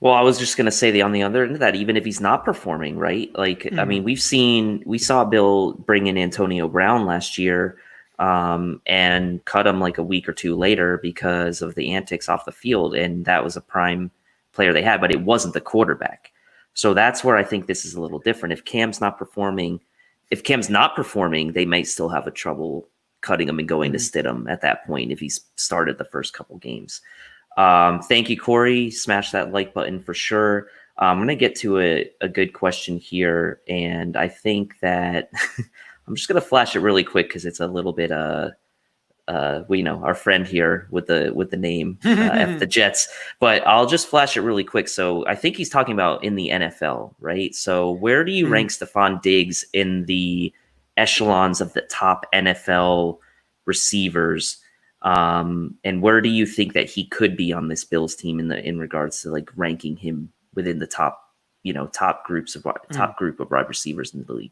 Well, I was just going to say on the other end of that, even if he's not performing, right? Like, I mean, we saw Bill bring in Antonio Brown last year and cut him like a week or two later because of the antics off the field. And that was a prime player they had, but it wasn't the quarterback. So that's where I think this is a little different. If Cam's not performing, they might still have a trouble cutting him and going to Stidham at that point if he's started the first couple games. Thank you, Corey. Smash that like button for sure. I'm going to get to a good question here, and I think that I'm just going to flash it really quick because it's a little bit our friend here with the name F the Jets, but I'll just flash it really quick. So I think he's talking about in the NFL, right? So where do you rank Stephon Diggs in the echelons of the top NFL receivers? And where do you think that he could be on this Bills team in regards to like ranking him within the top group of wide receivers in the league?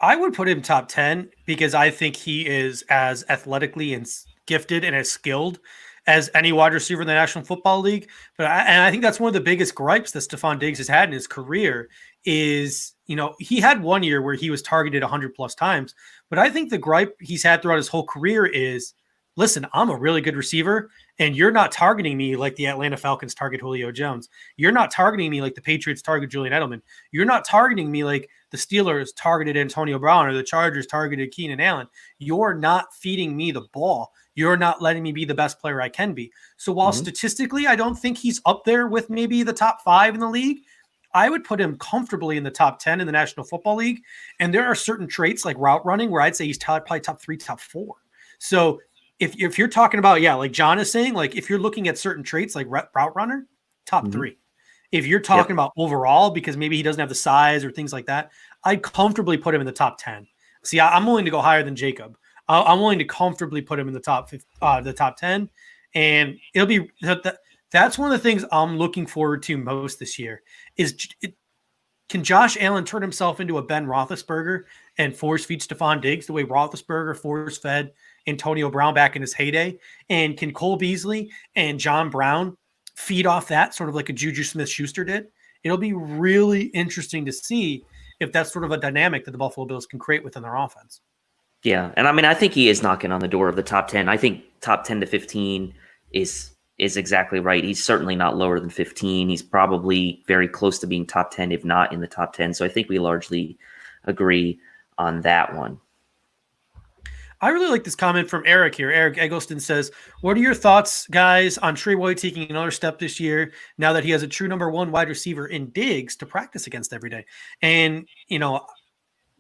I would put him top 10 because I think he is as athletically and gifted and as skilled as any wide receiver in the National Football League. I think that's one of the biggest gripes that Stephon Diggs has had in his career is, he had 1 year where he was targeted 100 plus times, but I think the gripe he's had throughout his whole career is, listen, I'm a really good receiver, and you're not targeting me like the Atlanta Falcons target Julio Jones. You're not targeting me like the Patriots target Julian Edelman. You're not targeting me like the Steelers targeted Antonio Brown or the Chargers targeted Keenan Allen. You're not feeding me the ball. You're not letting me be the best player I can be. So while statistically I don't think he's up there with maybe the top 5 in the league, I would put him comfortably in the top 10 in the National Football League. And there are certain traits like route running where I'd say he's probably top 3, top 4. So if you're talking about, like John is saying, like if you're looking at certain traits like route runner, top 3. If you're talking about overall, because maybe he doesn't have the size or things like that, I'd comfortably put him in the top 10. See, I'm willing to go higher than Jacob. I'm willing to comfortably put him in the top 10. And it'll be that's one of the things I'm looking forward to most this year is can Josh Allen turn himself into a Ben Roethlisberger and force feed Stephon Diggs the way Roethlisberger force fed Antonio Brown back in his heyday? And can Cole Beasley and John Brown feed off that, sort of like a Juju Smith-Schuster did? It'll be really interesting to see if that's sort of a dynamic that the Buffalo Bills can create within their offense. Yeah, and I mean, I think he is knocking on the door of the top 10. I think top 10 to 15 is exactly right. He's certainly not lower than 15. He's probably very close to being top 10, if not in the top 10. So I think we largely agree on that one. I really like this comment from Eric here. Eric Eggleston says, what are your thoughts, guys, on Trey White taking another step this year now that he has a true number one wide receiver in Diggs to practice against every day? And,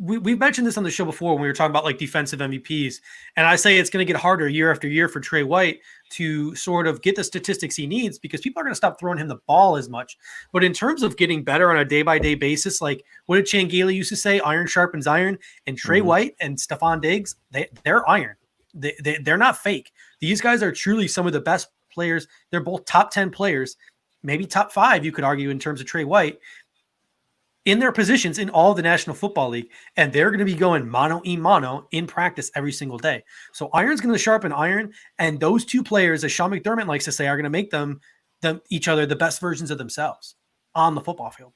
we've mentioned this on the show before when we were talking about like defensive MVPs. And I say it's going to get harder year after year for Trey White to sort of get the statistics he needs because people are going to stop throwing him the ball as much. But in terms of getting better on a day-by-day basis, like what did Changeli used to say, iron sharpens iron, and Trey White and Stephon Diggs, they're iron. They're not fake. These guys are truly some of the best players. They're both top 10 players, maybe top 5, you could argue, in terms of Trey White, in their positions in all of the National Football League, and they're going to be going mano-a-mano in practice every single day. So iron's going to sharpen iron, and those two players, as Sean McDermott likes to say, are going to make them each other the best versions of themselves on the football field.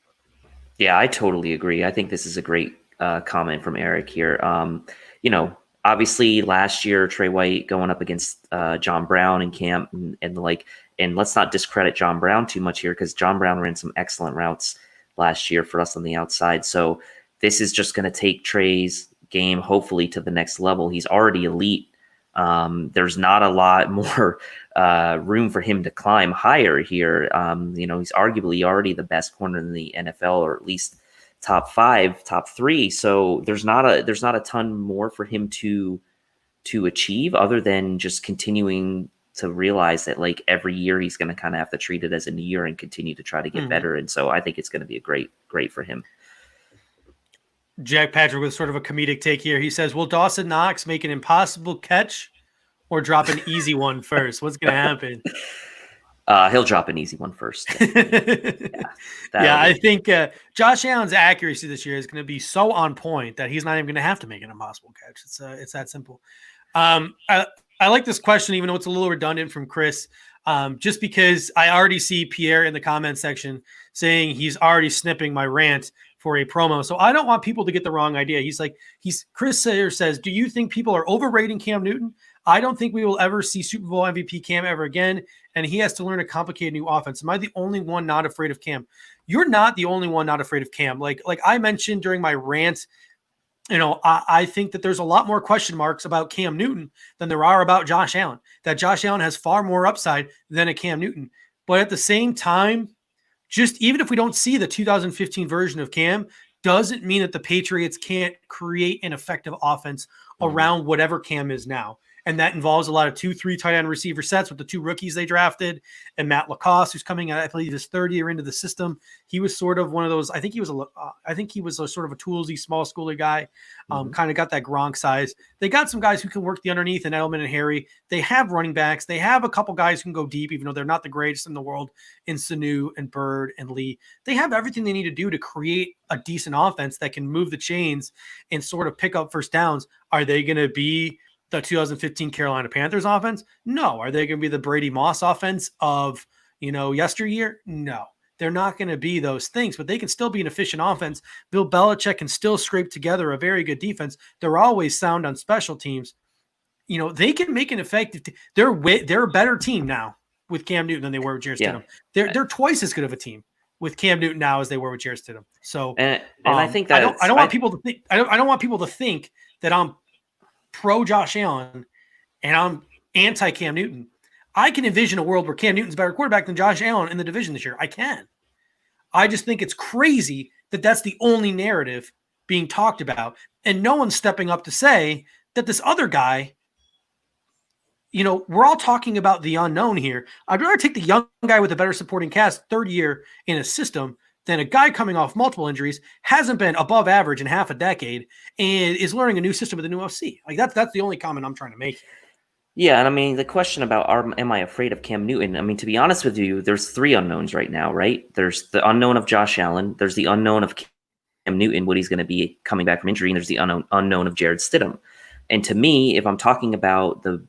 Yeah, I totally agree. I think this is a great comment from Eric here. Obviously last year, Trey White going up against John Brown and camp and let's not discredit John Brown too much here because John Brown ran some excellent routes last year for us on the outside. So this is just going to take Trey's game, hopefully, to the next level. He's already elite. There's not a lot more room for him to climb higher here. He's arguably already the best corner in the NFL, or at least top 5, top 3. So there's not a ton more for him to achieve other than just continuing to realize that like every year he's going to kind of have to treat it as a new year and continue to try to get better. And so I think it's going to be a great for him. Jack Patrick with sort of a comedic take here. He says, will Dawson Knox make an impossible catch or drop an easy one first? What's going to happen? He'll drop an easy one first. I think Josh Allen's accuracy this year is going to be so on point that he's not even going to have to make an impossible catch. It's that simple. I like this question, even though it's a little redundant from Chris, just because I already see Pierre in the comment section saying he's already snipping my rant for a promo. So I don't want people to get the wrong idea. Chris Sayer says, do you think people are overrating Cam Newton? I don't think we will ever see Super Bowl MVP Cam ever again, and he has to learn a complicated new offense. Am I the only one not afraid of Cam? You're not the only one not afraid of Cam. Like I mentioned during my rant, I think that there's a lot more question marks about Cam Newton than there are about Josh Allen, that Josh Allen has far more upside than a Cam Newton. But at the same time, just even if we don't see the 2015 version of Cam, doesn't mean that the Patriots can't create an effective offense around whatever Cam is now. And that involves a lot of 2-3 tight end receiver sets with the 2 rookies they drafted, and Matt LaCosse, who's coming, I believe, his 3rd year into the system. He was sort of one of those. I think he was a sort of a toolsy, small schooler guy. Kind of got that Gronk size. They got some guys who can work the underneath, and Edelman and Harry. They have running backs. They have a couple guys who can go deep, even though they're not the greatest in the world. In Sanu and Bird and Lee, they have everything they need to do to create a decent offense that can move the chains and sort of pick up first downs. Are they going to be the 2015 Carolina Panthers offense? No. Are they going to be the Brady Moss offense of, yesteryear? No. They're not going to be those things, but they can still be an efficient offense. Bill Belichick can still scrape together a very good defense. They're always sound on special teams. They can make an effective they're a better team now with Cam Newton than they were with Jarrett Stidham. They're twice as good of a team with Cam Newton now as they were with Jarrett Stidham. So and I think that I don't want people to think I don't want people to think that I'm pro Josh Allen and I'm anti Cam Newton. I can envision a world where Cam Newton's a better quarterback than Josh Allen in the division this year. I can. I just think it's crazy that that's the only narrative being talked about, and no one's stepping up to say that this other guy, we're all talking about the unknown here. I'd rather take the young guy with a better supporting cast, 3rd year in a system, than a guy coming off multiple injuries, hasn't been above average in half a decade, and is learning a new system with a new OC. Like that's the only comment I'm trying to make. Yeah, and I mean, the question about am I afraid of Cam Newton? I mean, to be honest with you, there's 3 unknowns right now, right? There's the unknown of Josh Allen. There's the unknown of Cam Newton, what he's going to be coming back from injury, and there's the unknown of Jarrett Stidham. And to me, if I'm talking about the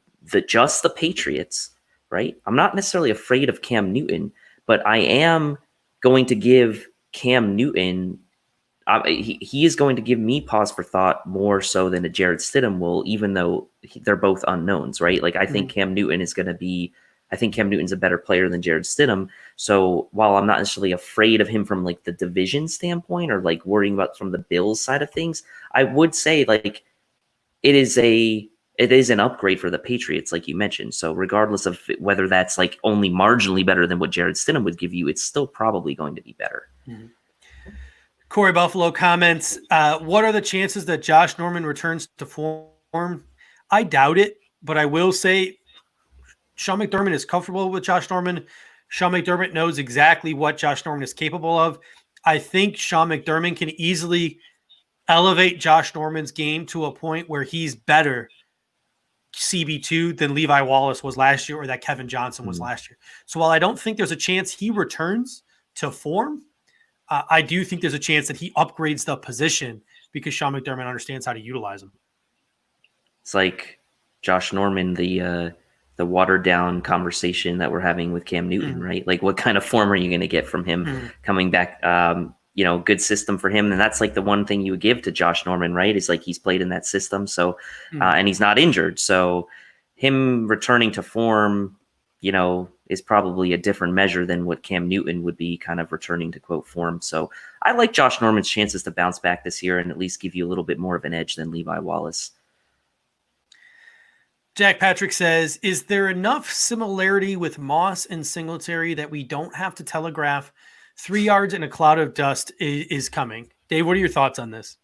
just the Patriots, right? I'm not necessarily afraid of Cam Newton, but I am going to give Cam Newton. He is going to give me pause for thought more so than a Jared Stidham will, even though they're both unknowns, right? Like I think Cam Newton is going to be. I think Cam Newton's a better player than Jared Stidham. So while I'm not necessarily afraid of him from like the division standpoint or like worrying about from the Bills side of things, I would say like it is an upgrade for the Patriots, like you mentioned. So regardless of whether that's like only marginally better than what Jared Stidham would give you, it's still probably going to be better. Mm-hmm. Corey Buffalo comments, what are the chances that Josh Norman returns to form? I doubt it, but I will say Sean McDermott is comfortable with Josh Norman. Sean McDermott knows exactly what Josh Norman is capable of. I think Sean McDermott can easily elevate Josh Norman's game to a point where he's better CB2 than Levi Wallace was last year or that Kevin Johnson was last year. So while I don't think there's a chance he returns to form, I do think there's a chance that he upgrades the position because Sean McDermott understands how to utilize him. It's like Josh Norman, the watered down conversation that we're having with Cam Newton, right? Like what kind of form are you going to get from him coming back? Good system for him. And that's like the one thing you would give to Josh Norman, right? Is like he's played in that system. So, and he's not injured. So him returning to form, is probably a different measure than what Cam Newton would be kind of returning to quote form. So I like Josh Norman's chances to bounce back this year and at least give you a little bit more of an edge than Levi Wallace. Jack Patrick says, is there enough similarity with Moss and Singletary that we don't have to telegraph 3 yards in a cloud of dust is coming? Dave, what are your thoughts on this?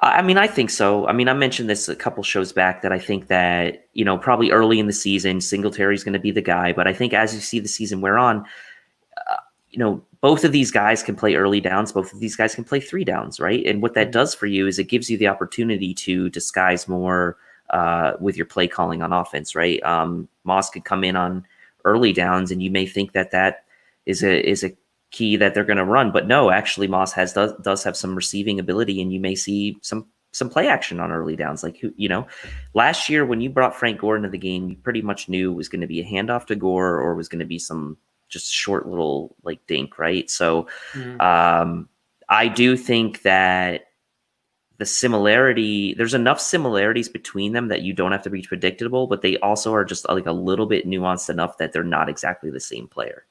I mean, I think so. I mean, I mentioned this a couple shows back that I think that, probably early in the season, Singletary is going to be the guy. But I think as you see the season wear on, both of these guys can play early downs. Both of these guys can play 3 downs, right? And what that does for you is it gives you the opportunity to disguise more with your play calling on offense, right? Moss could come in on early downs and you may think that is a key that they're going to run, but no, actually Moss does have some receiving ability and you may see some play action on early downs. Like, last year when you brought Frank Gore into the game, you pretty much knew it was going to be a handoff to Gore or was going to be some just short little like dink, right? So I do think that there's enough similarities between them that you don't have to be predictable, but they also are just like a little bit nuanced enough that they're not exactly the same player.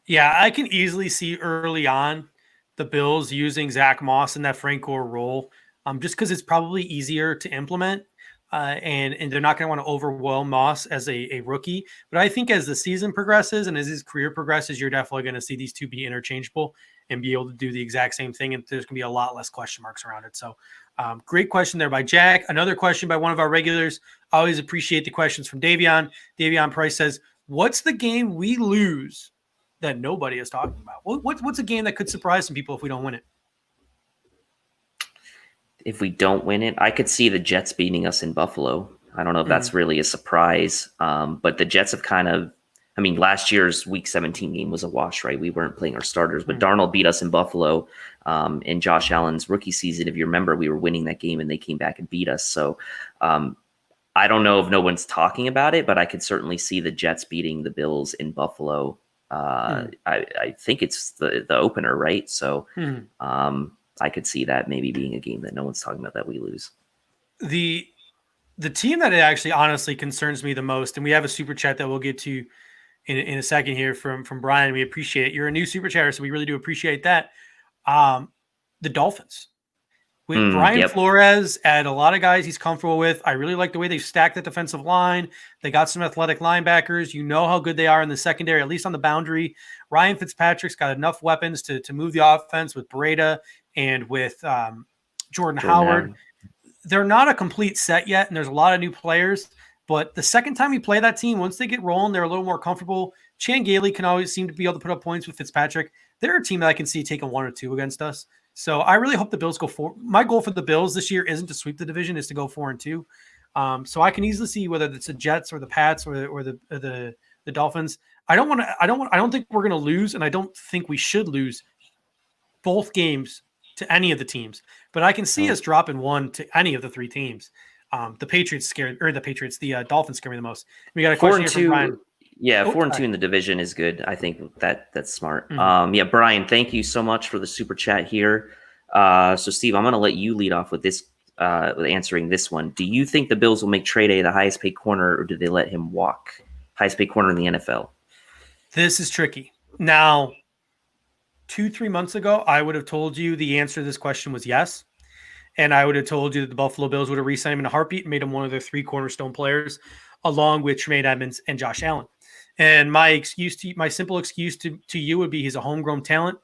Yeah, I can easily see early on the Bills using Zach Moss in that Frank Gore role, just because it's probably easier to implement, and they're not going to want to overwhelm Moss as a rookie. But I think as the season progresses and as his career progresses, you're definitely going to see these two be interchangeable and be able to do the exact same thing, and there's going to be a lot less question marks around it. So great question there by Jack. Another question by one of our regulars. I always appreciate the questions from Davion. Davion Price says, what's the game we lose that nobody is talking about? What's a game that could surprise some people if we don't win it? If we don't win it, I could see the Jets beating us in Buffalo. I don't know if that's really a surprise, but the Jets have last year's Week 17 game was a wash, right? We weren't playing our starters, but Darnold beat us in Buffalo in Josh Allen's rookie season. If you remember, we were winning that game and they came back and beat us. So I don't know if no one's talking about it, but I could certainly see the Jets beating the Bills in Buffalo. I think it's the opener, right? So I could see that maybe being a game that no one's talking about that we lose. The team that it actually honestly concerns me the most, and we have a super chat that we'll get to in a second here from Brian. We appreciate it. You're a new super chatter, so we really do appreciate that. The Dolphins. With Brian Flores and a lot of guys he's comfortable with. I really like the way they've stacked the defensive line. They got some athletic linebackers. You know how good they are in the secondary, at least on the boundary. Ryan Fitzpatrick's got enough weapons to move the offense with Breida and with Jordan Howard. They're not a complete set yet, and there's a lot of new players. But the second time we play that team, once they get rolling, they're a little more comfortable. Chan Gailey can always seem to be able to put up points with Fitzpatrick. They're a team that I can see taking 1 or 2 against us. So I really hope the Bills go 4. My goal for the Bills this year isn't to sweep the division, is to go 4-2. So I can easily see whether it's the Jets or the Pats or the Dolphins. I don't think we're going to lose, and I don't think we should lose both games to any of the teams. But I can see us dropping 1 to any of the 3 teams. The Dolphins scare me the most. We got a question here from Brian. Yeah, 4-2 in the division is good. I think that's smart. Yeah, Brian, thank you so much for the super chat here. So Steve, I'm going to let you lead off with this, with answering this one. Do you think the Bills will make Trey Day the highest paid corner, or do they let him walk? Highest paid corner in the NFL. This is tricky. Now, 2-3 months ago, I would have told you the answer to this question was yes. And I would have told you that the Buffalo Bills would have re-signed him in a heartbeat and made him one of their 3 cornerstone players, along with Tremaine Edmonds and Josh Allen. And my simple excuse to you would be he's a homegrown talent.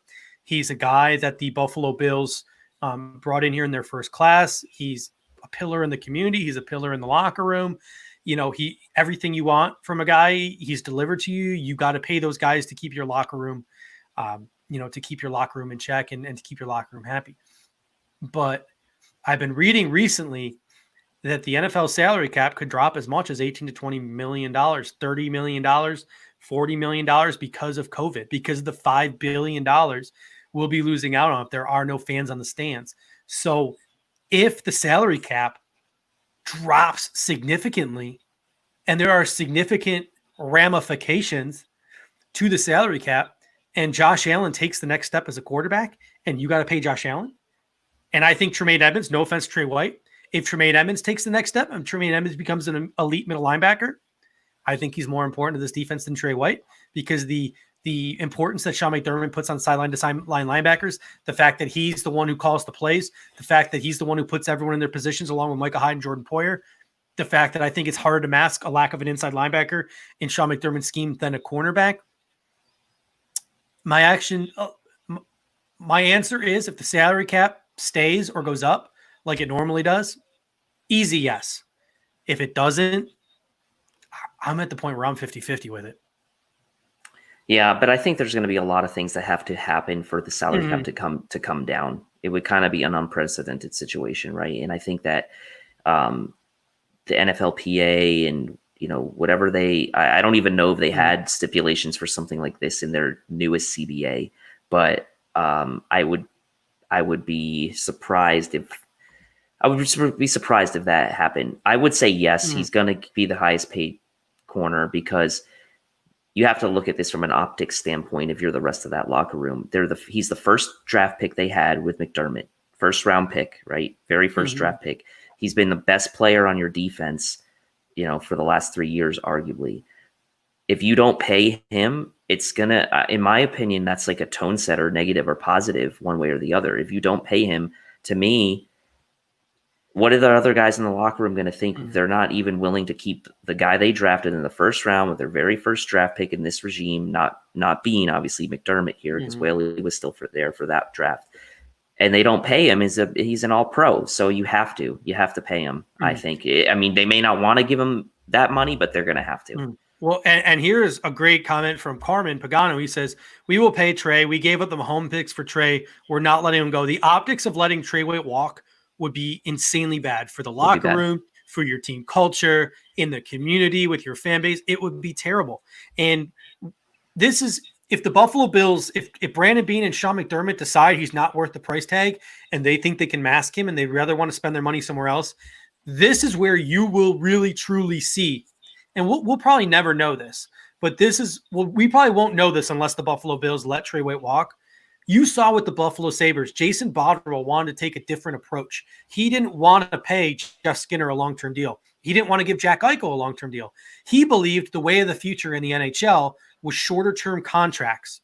He's a guy that the Buffalo Bills brought in here in their first class. He's a pillar in the community. He's a pillar in the locker room. Everything you want from a guy, he's delivered to you. You got to pay those guys to keep your locker room, to keep your locker room in check and to keep your locker room happy. But I've been reading recently that the NFL salary cap could drop as much as $18 to $20 million, $30 million, $40 million because of COVID, because of the $5 billion we'll be losing out on if there are no fans on the stands. So if the salary cap drops significantly and there are significant ramifications to the salary cap and Josh Allen takes the next step as a quarterback and you got to pay Josh Allen, and I think Tremaine Edmonds, no offense to Trey White, if Tremaine Edmonds takes the next step and Tremaine Edmonds becomes an elite middle linebacker, I think he's more important to this defense than Trey White, because the importance that Sean McDermott puts on sideline to sideline linebackers, the fact that he's the one who calls the plays, the fact that he's the one who puts everyone in their positions along with Micah Hyde and Jordan Poyer, the fact that I think it's harder to mask a lack of an inside linebacker in Sean McDermott's scheme than a cornerback. My answer is if the salary cap stays or goes up like it normally does, easy yes. If it doesn't, I'm at the point where I'm 50-50 with it. Yeah, but I think there's going to be a lot of things that have to happen for the salary cap to come down. It would kind of be an unprecedented situation, right? And I think that the NFLPA and whatever I don't even know if they had stipulations for something like this in their newest CBA, but I would be surprised if that happened. I would say yes, he's going to be the highest paid corner, because you have to look at this from an optics standpoint. If you're the rest of that locker room, he's the first draft pick they had with McDermott, first round pick, right? Very first draft pick. He's been the best player on your defense, for the last 3 years, arguably. If you don't pay him, it's gonna, in my opinion, that's like a tone setter, negative or positive, one way or the other. If you don't pay him, to me, what are the other guys in the locker room going to think? They're not even willing to keep the guy they drafted in the first round with their very first draft pick in this regime, not being obviously McDermott here, because Whaley was still there for that draft. And they don't pay him. He's an all-pro, so you have to pay him. I think. I mean, they may not want to give him that money, but they're going to have to. Well, and here's a great comment from Carmen Pagano. He says, "We will pay Trey. We gave up the home picks for Trey. We're not letting him go. The optics of letting Trey White walk would be insanely bad for the locker room, for your team culture, in the community, with your fan base. It would be terrible." And this is, if the Buffalo Bills, if Brandon Beane and Sean McDermott decide he's not worth the price tag and they think they can mask him and they'd rather want to spend their money somewhere else, this is where you will really truly see. And we'll probably never know this, but we probably won't know this unless the Buffalo Bills let Trey White walk. You saw with the Buffalo Sabres, Jason Botterill wanted to take a different approach. He didn't want to pay Jeff Skinner a long-term deal. He didn't want to give Jack Eichel a long-term deal. He believed the way of the future in the NHL was shorter-term contracts.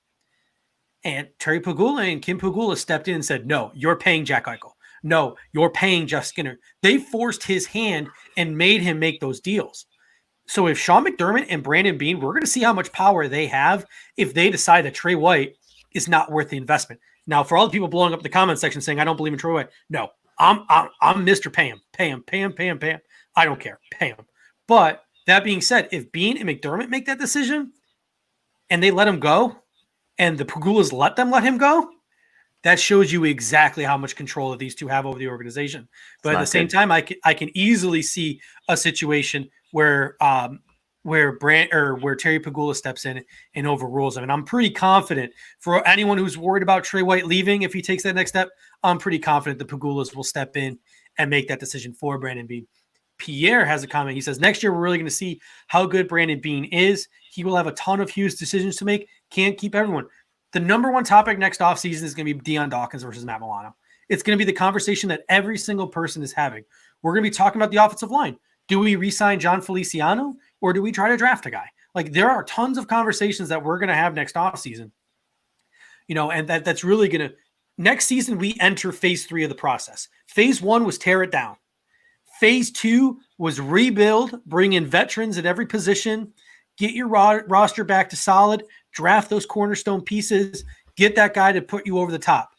And Terry Pagula and Kim Pagula stepped in and said, "No, you're paying Jack Eichel. No, you're paying Jeff Skinner." They forced his hand and made him make those deals. So if Sean McDermott and Brandon Beane, we're going to see how much power they have if they decide that Trey White is not worth the investment. Now, for all the people blowing up the comment section saying, "I don't believe in Trey White," no, I'm Mr. Pay him. I don't care. Pay him. But that being said, if Beane and McDermott make that decision and they let him go and the Pagulas let him go, that shows you exactly how much control that these two have over the organization. But at the same time, I can easily see a situation where Terry Pagula steps in and overrules him. And I'm pretty confident, for anyone who's worried about Trey White leaving if he takes that next step, I'm pretty confident the Pagulas will step in and make that decision for Brandon Beane. Pierre has a comment. He says, next year, we're really going to see how good Brandon Beane is. He will have a ton of huge decisions to make. Can't keep everyone. The number one topic next offseason is going to be Deion Dawkins versus Matt Milano. It's going to be the conversation that every single person is having. We're going to be talking about the offensive line. Do we re-sign John Feliciano or do we try to draft a guy? Like, there are tons of conversations that we're going to have next offseason. And that's really going to – next season, we enter phase 3 of the process. Phase 1 was tear it down. Phase 2 was rebuild, bring in veterans at every position, get your roster back to solid, draft those cornerstone pieces, get that guy to put you over the top.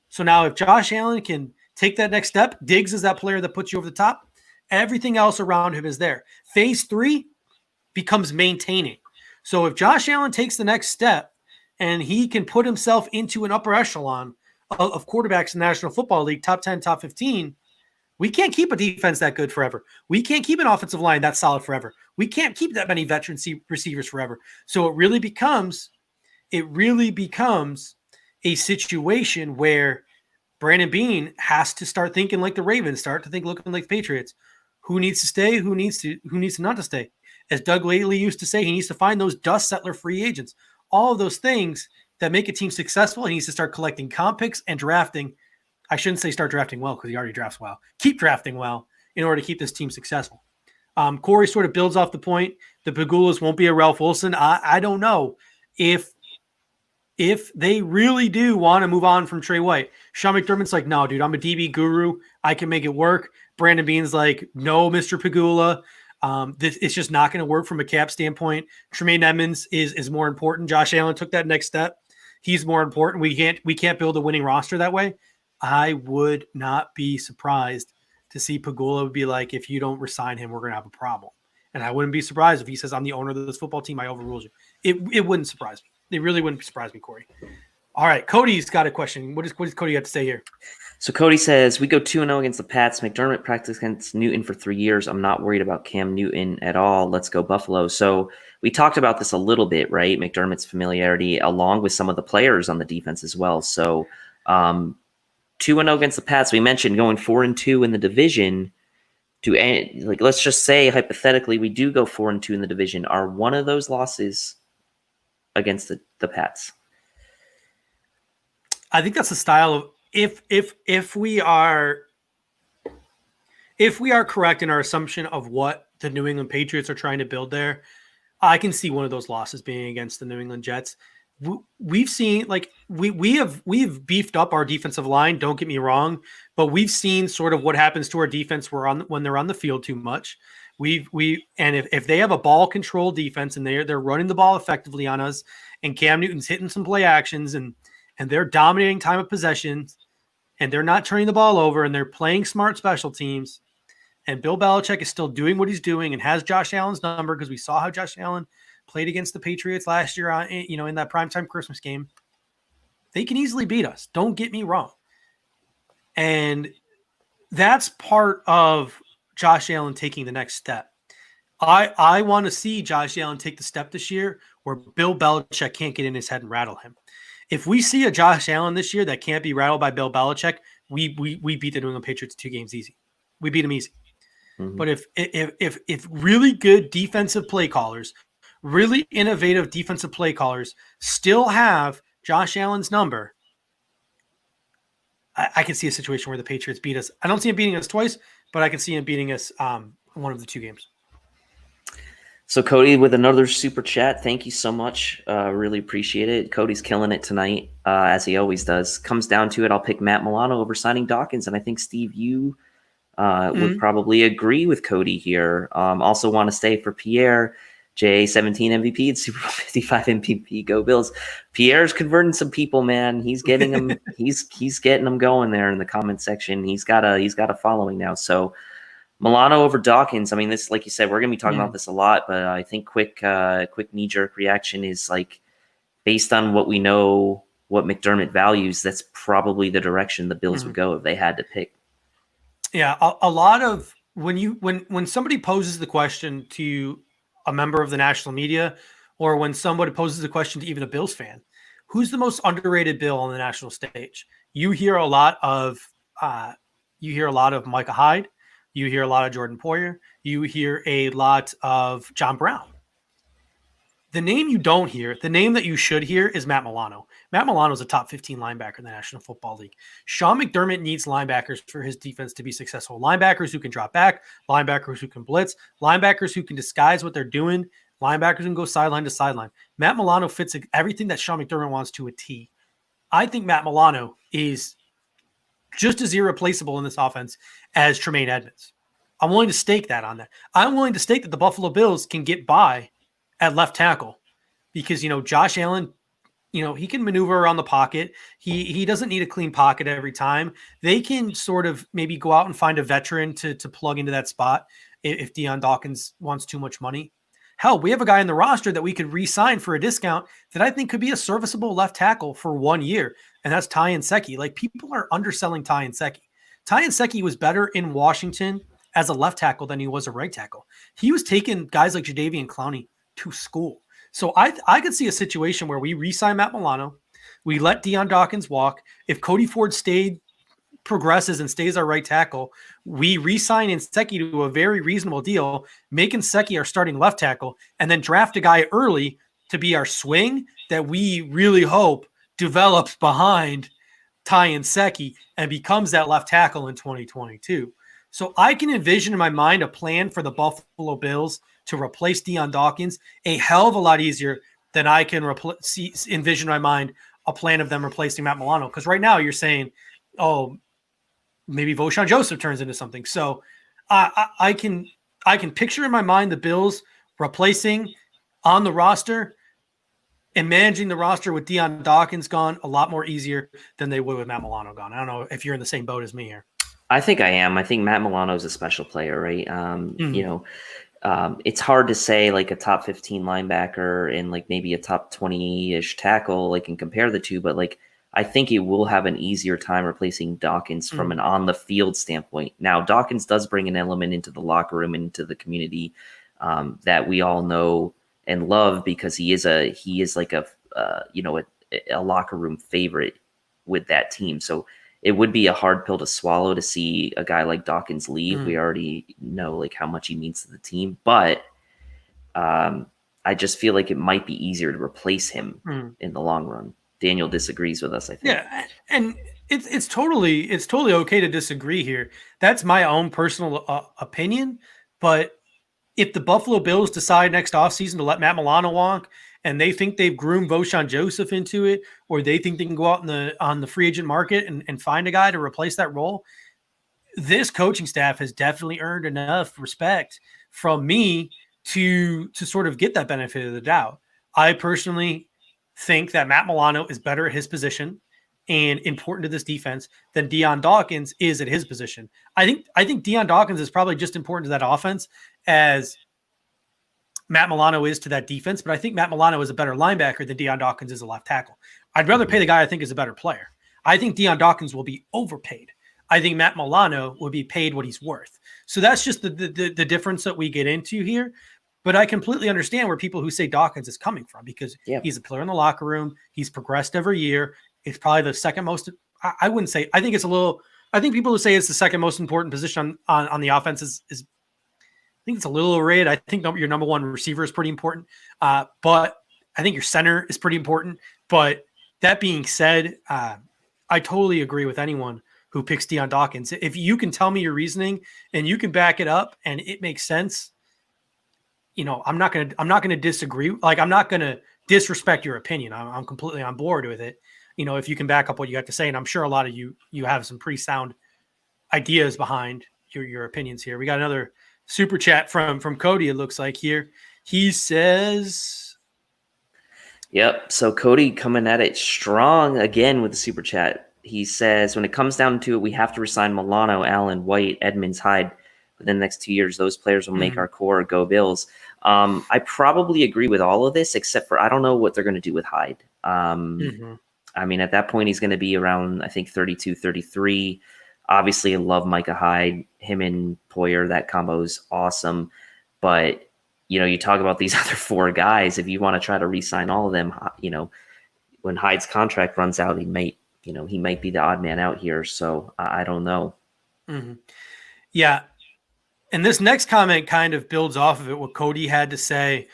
So now if Josh Allen can take that next step, Diggs is that player that puts you over the top. Everything else around him is there. Phase 3 becomes maintaining. So if Josh Allen takes the next step and he can put himself into an upper echelon of quarterbacks in the National Football League, top 10, top 15, we can't keep a defense that good forever. We can't keep an offensive line that solid forever. We can't keep that many veteran receivers forever. So it really becomes a situation where Brandon Beane has to start thinking like the Ravens, start to think looking like the Patriots. Who needs to stay? Who needs to not to stay? As Doug Lately used to say, he needs to find those dust settler free agents. All of those things that make a team successful, he needs to start collecting comp picks and drafting. I shouldn't say start drafting well because he already drafts well. Keep drafting well in order to keep this team successful. Corey sort of builds off the point. The Pagulas won't be a Ralph Wilson. I don't know if they really do want to move on from Trey White. Sean McDermott's like, no, dude, I'm a DB guru. I can make it work. Brandon Beane's like, no, Mr. Pagula. It's just not going to work from a cap standpoint. Tremaine Edmonds is more important. Josh Allen took that next step. He's more important. We can't build a winning roster that way. I would not be surprised to see Pagula would be like, if you don't resign him, we're going to have a problem. And I wouldn't be surprised if he says, I'm the owner of this football team, I overruled you. It wouldn't surprise me. It really wouldn't surprise me, Corey. All right, Cody's got a question. What does Cody have to say here? So Cody says, we go 2-0 against the Pats. McDermott practiced against Newton for 3 years. I'm not worried about Cam Newton at all. Let's go Buffalo. So we talked about this a little bit, right? McDermott's familiarity along with some of the players on the defense as well. So 2-0 against the Pats. We mentioned going 4-2 in the division. Let's just say hypothetically we do go 4-2 in the division. Are one of those losses against the Pats? I think that's the style of if we are correct in our assumption of what the New England Patriots are trying to build there, I can see one of those losses being against the New England Jets. We've seen we've beefed up our defensive line. Don't get me wrong, but we've seen sort of what happens to our defense when they're on the field too much. If they have a ball control defense and they're running the ball effectively on us, and Cam Newton's hitting some play actions and they're dominating time of possession, and they're not turning the ball over, and they're playing smart special teams, and Bill Belichick is still doing what he's doing and has Josh Allen's number, because we saw how Josh Allen played against the Patriots last year in that primetime Christmas game. They can easily beat us. Don't get me wrong. And that's part of Josh Allen taking the next step. I want to see Josh Allen take the step this year where Bill Belichick can't get in his head and rattle him. If we see a Josh Allen this year that can't be rattled by Bill Belichick, we beat the New England Patriots 2 games easy. We beat them easy. Mm-hmm. But if really good defensive play callers, really innovative defensive play callers still have Josh Allen's number, I can see a situation where the Patriots beat us. I don't see him beating us twice, but I can see him beating us one of the 2 games. So Cody with another super chat. Thank you so much. Really appreciate it. Cody's killing it tonight, as he always does. Comes down to it, I'll pick Matt Milano over signing Dawkins, and I think, Steve, you would probably agree with Cody here. Also want to stay for Pierre, J17 MVP and Super Bowl 55 MVP. Go Bills. Pierre's converting some people, man. He's getting them. he's getting them going there in the comment section. He's got a following now. So Milano over Dawkins. I mean, this, like you said, we're gonna be talking about this a lot, but I think quick knee jerk reaction is like, based on what we know, what McDermott values, that's probably the direction the Bills would go if they had to pick. Yeah, a lot of when somebody poses the question to a member of the national media, or when somebody poses the question to even a Bills fan, who's the most underrated Bill on the national stage? You hear a lot of Micah Hyde. You hear a lot of Jordan Poyer. You hear a lot of John Brown. The name you don't hear, the name that you should hear is Matt Milano. Matt Milano is a top 15 linebacker in the National Football League. Sean McDermott needs linebackers for his defense to be successful. Linebackers who can drop back, linebackers who can blitz, linebackers who can disguise what they're doing, linebackers who can go sideline to sideline. Matt Milano fits everything that Sean McDermott wants to a T. I think Matt Milano is just as irreplaceable in this offense as Tremaine Edmonds. I'm willing to stake that on that. I'm willing to stake that the Buffalo Bills can get by at left tackle because, Josh Allen, he can maneuver around the pocket. He doesn't need a clean pocket every time. They can sort of maybe go out and find a veteran to plug into that spot if Deion Dawkins wants too much money. Hell, we have a guy in the roster that we could re-sign for a discount that I think could be a serviceable left tackle for 1 year, and that's Ty Nsekhe. Like, people are underselling Ty Nsekhe. Ty Nsekhe was better in Washington as a left tackle than he was a right tackle. He was taking guys like Jadeveon Clowney to school. So I could see a situation where we re-sign Matt Milano, we let Deion Dawkins walk. If Cody Ford progresses and stays our right tackle, we re-sign Nsekhe to a very reasonable deal, make Nsekhe our starting left tackle, and then draft a guy early to be our swing that we really hope develops behind Ty Nsekhe and becomes that left tackle in 2022. So I can envision in my mind a plan for the Buffalo Bills to replace Deion Dawkins a hell of a lot easier than I can envision in my mind a plan of them replacing Matt Milano. Because right now you're saying, oh, maybe Voshon Joseph turns into something. So I can picture in my mind the Bills replacing on the roster and managing the roster with Deion Dawkins gone a lot more easier than they would with Matt Milano gone. I don't know if you're in the same boat as me here. I think I am. I think Matt Milano is a special player, right? It's hard to say like a top 15 linebacker and like maybe a top 20-ish tackle, like and compare the two, but like I think it will have an easier time replacing Dawkins from an on the field standpoint. Now, Dawkins does bring an element into the locker room, into the community that we all know and love because he is like a locker room favorite with that team. So it would be a hard pill to swallow to see a guy like Dawkins leave. We already know like how much he means to the team, but I just feel like it might be easier to replace him in the long run. Daniel disagrees with us, I think. Yeah, and it's totally okay to disagree here. That's my own personal opinion. But if the Buffalo Bills decide next offseason to let Matt Milano walk, and they think they've groomed Voshon Joseph into it, or they think they can go out on the free agent market and find a guy to replace that role, this coaching staff has definitely earned enough respect from me to sort of get that benefit of the doubt. I personally think that Matt Milano is better at his position and important to this defense than Deion Dawkins is at his position. I think Deion Dawkins is probably just important to that offense as Matt Milano is to that defense, but I think Matt Milano is a better linebacker than Deion Dawkins is a left tackle. I'd rather pay the guy I think is a better player. I think Deion Dawkins will be overpaid. I think Matt Milano will be paid what he's worth. So that's just the difference that we get into here. But I completely understand where people who say Dawkins is coming from because he's a player in the locker room. He's progressed every year. It's probably the second most. I wouldn't say. I think it's a little. I think people who say it's the second most important position on the offense is. I think it's a little overrated. I think your number one receiver is pretty important, but I think your center is pretty important. But that being said, I totally agree with anyone who picks Deion Dawkins. If you can tell me your reasoning and you can back it up and it makes sense, I'm not gonna disagree. Like I'm not gonna disrespect your opinion. I'm completely on board with it. If you can back up what you have to say, and I'm sure a lot of you have some pretty sound ideas behind your opinions here. We got another super chat from Cody. It looks like here. He says, "Yep." So Cody coming at it strong again with the super chat. He says, "When it comes down to it, we have to resign Milano, Allen, White, Edmonds, Hyde. Within the next 2 years, those players will make our core go Bills." I probably agree with all of this, except for I don't know what they're going to do with Hyde. I mean, at that point, he's going to be around, I think, 32, 33. Obviously, I love Micah Hyde. Him and Poyer, that combo is awesome. But, you talk about these other four guys. If you want to try to re-sign all of them, when Hyde's contract runs out, he might be the odd man out here. So I don't know. Yeah. And this next comment kind of builds off of it, what Cody had to say,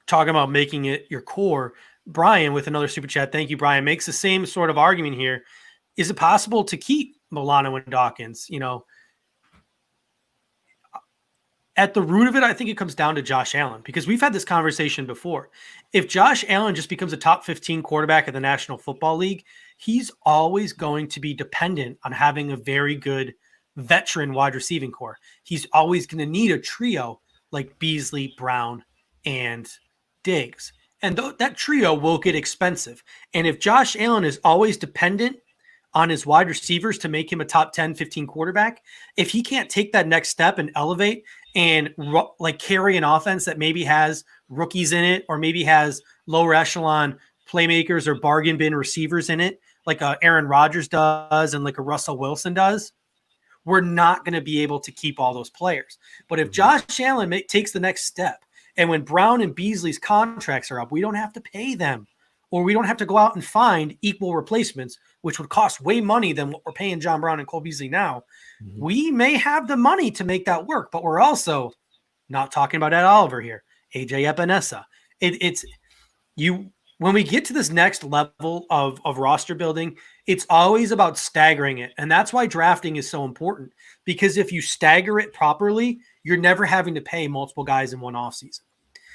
talking about making it your core. Brian, with another super chat, thank you, Brian, makes the same sort of argument here. Is it possible to keep Milano and Dawkins? At the root of it, I think it comes down to Josh Allen, because we've had this conversation before. If Josh Allen just becomes a top 15 quarterback in the National Football League, he's always going to be dependent on having a very good veteran wide receiving core. He's always going to need a trio like Beasley, Brown, and Diggs. And that trio will get expensive. And if Josh Allen is always dependent on his wide receivers to make him a top 10, 15 quarterback, if he can't take that next step and elevate and carry an offense that maybe has rookies in it, or maybe has lower echelon playmakers or bargain bin receivers in it, like Aaron Rodgers does and like a Russell Wilson does, we're not going to be able to keep all those players. But if Josh Allen takes the next step, and when Brown and Beasley's contracts are up, we don't have to pay them, or we don't have to go out and find equal replacements, which would cost way money than what we're paying John Brown and Cole Beasley now. Mm-hmm. We may have the money to make that work, but we're also not talking about Ed Oliver here, AJ Epinesa. When we get to this next level of roster building, it's always about staggering it. And that's why drafting is so important, because if you stagger it properly, you're never having to pay multiple guys in one offseason.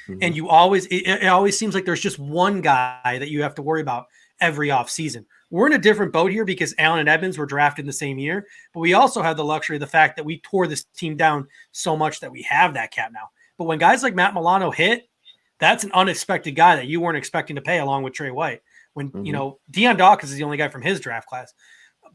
Mm-hmm. And it always seems like there's just one guy that you have to worry about every offseason. We're in a different boat here because Allen and Edmonds were drafted in the same year, but we also have the luxury of the fact that we tore this team down so much that we have that cap now. But when guys like Matt Milano hit, that's an unexpected guy that you weren't expecting to pay, along with Trey White. When, Deion Dawkins is the only guy from his draft class.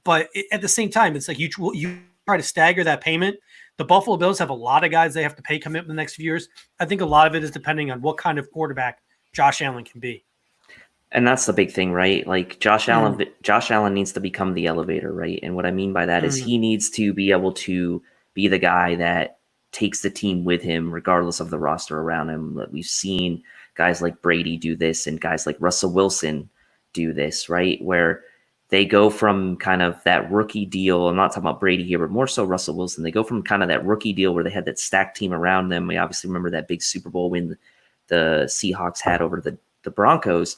But at the same time, it's like you try to stagger that payment. The Buffalo Bills have a lot of guys they have to pay coming up in the next few years. I think a lot of it is depending on what kind of quarterback Josh Allen can be. And that's the big thing, right? Like Josh Allen needs to become the elevator, right? And what I mean by that is he needs to be able to be the guy that takes the team with him, regardless of the roster around him. We've seen guys like Brady do this, and guys like Russell Wilson do this, right? Where they go from kind of that rookie deal. I'm not talking about Brady here, but more so Russell Wilson. They go from kind of that rookie deal where they had that stacked team around them. We obviously remember that big Super Bowl win the Seahawks had over the Broncos.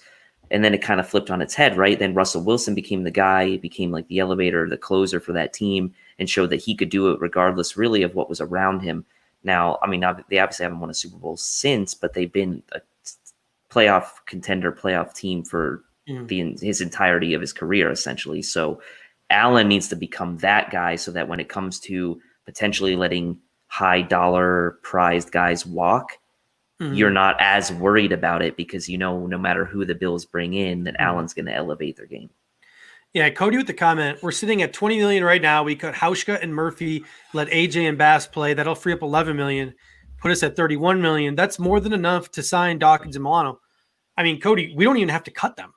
And then it kind of flipped on its head, right? Then Russell Wilson became the guy, became like the elevator, the closer for that team, and showed that he could do it regardless really of what was around him. Now, I mean, they obviously haven't won a Super Bowl since, but they've been a playoff contender, playoff team for his entirety of his career, essentially. So Allen needs to become that guy so that when it comes to potentially letting high dollar prized guys walk, you're not as worried about it, because no matter who the Bills bring in, that Allen's going to elevate their game. Yeah, Cody with the comment, we're sitting at $20 million right now. We cut Hauschka and Murphy, let AJ and Bass play. That'll free up $11 million, put us at $31 million. That's more than enough to sign Dawkins and Milano. I mean, Cody, we don't even have to cut them.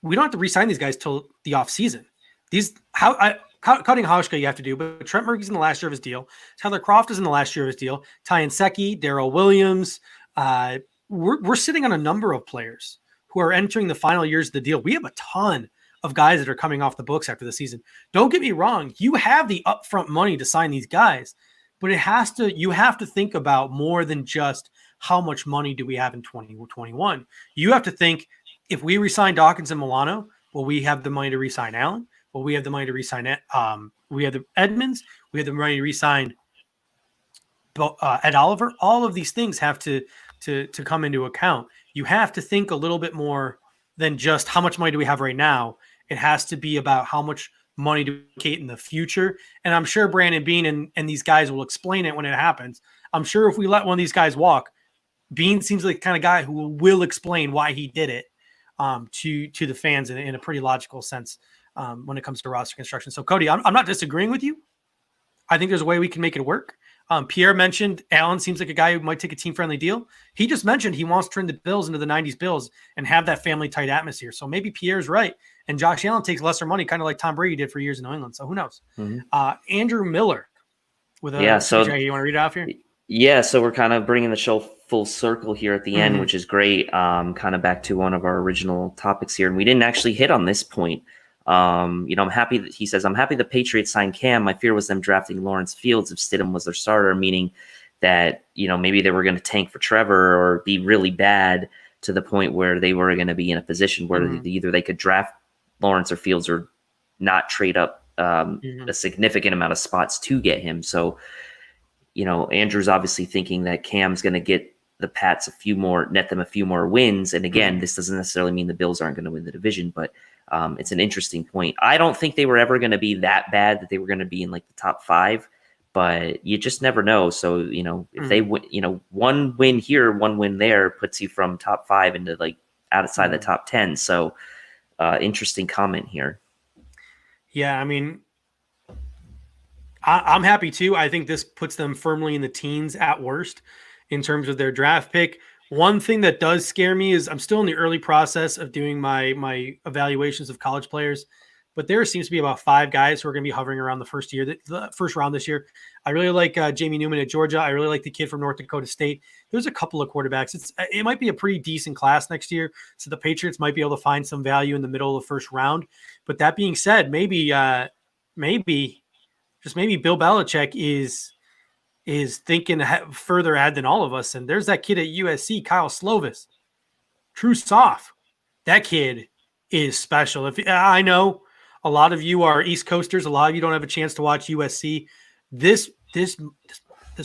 We don't have to re-sign these guys till the offseason. Cutting Hauschka you have to do, but Trent Murphy's in the last year of his deal. Tyler Kroft is in the last year of his deal. Ty Nsekhe, Darrell Williams. We're sitting on a number of players who are entering the final years of the deal. We have a ton of guys that are coming off the books after the season. Don't get me wrong. You have the upfront money to sign these guys, but you have to think about more than just how much money do we have in 2021. You have to think, if we re-sign Dawkins and Milano, will we have the money to re-sign Allen? Well, we have the money to re-sign we have the Edmonds. We have the money to re-sign Ed Oliver. All of these things have to come into account. You have to think a little bit more than just how much money do we have right now. It has to be about how much money to allocate in the future. And I'm sure Brandon Beane and these guys will explain it when it happens. I'm sure if we let one of these guys walk, Beane seems like the kind of guy who will explain why he did it to the fans in a pretty logical sense. When it comes to roster construction. So Cody, I'm not disagreeing with you. I think there's a way we can make it work. Pierre mentioned Allen seems like a guy who might take a team-friendly deal. He just mentioned he wants to turn the Bills into the 90s Bills and have that family-tight atmosphere. So maybe Pierre's right. And Josh Allen takes lesser money, kind of like Tom Brady did for years in New England. So who knows? Andrew Miller with a so CJ, you want to read it off here? Yeah, so we're kind of bringing the show full circle here at the end, which is great. Kind of back to one of our original topics here. And we didn't actually hit on this point I'm happy that he says, I'm happy the Patriots signed Cam. My fear was them drafting Lawrence Fields if Stidham was their starter, meaning that, maybe they were going to tank for Trevor or be really bad to the point where they were going to be in a position where either they could draft Lawrence or Fields or not trade up a significant amount of spots to get him. So, Andrew's obviously thinking that Cam's going to get the Pats net them a few more wins. And again, this doesn't necessarily mean the Bills aren't going to win the division, but it's an interesting point. I don't think they were ever going to be that bad that they were going to be in like the top 5, but you just never know. So, if they win, one win here, one win there puts you from top 5 into like outside the top 10. So interesting comment here. Yeah. I mean, I'm happy too. I think this puts them firmly in the teens at worst in terms of their draft pick. One thing that does scare me is I'm still in the early process of doing my evaluations of college players, but there seems to be about 5 guys who are going to be hovering around the first round this year. I really like Jamie Newman at Georgia. I really like the kid from North Dakota State. There's a couple of quarterbacks. It might be a pretty decent class next year, so the Patriots might be able to find some value in the middle of the first round. But that being said, maybe Bill Belichick is thinking further ahead than all of us. And there's that kid at USC, Kyle Slovis, true soft. That kid is special. If I know a lot of you are East Coasters, a lot of you don't have a chance to watch USC. This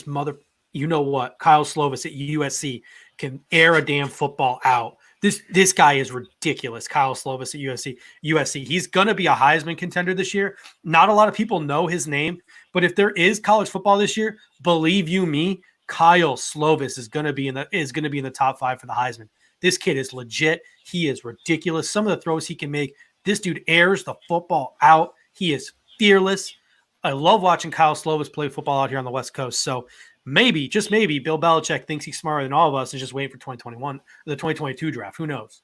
mother, you know what? Kyle Slovis at USC can air a damn football out. This guy is ridiculous. Kyle Slovis at USC. He's going to be a Heisman contender this year. Not a lot of people know his name, but if there is college football this year, believe you me, Kyle Slovis is going to be in the top 5 for the Heisman. This kid is legit. He is ridiculous. Some of the throws he can make, this dude airs the football out. He is fearless. I love watching Kyle Slovis play football out here on the West Coast. So maybe, just maybe, Bill Belichick thinks he's smarter than all of us and just waiting for 2021, the 2022 draft. Who knows?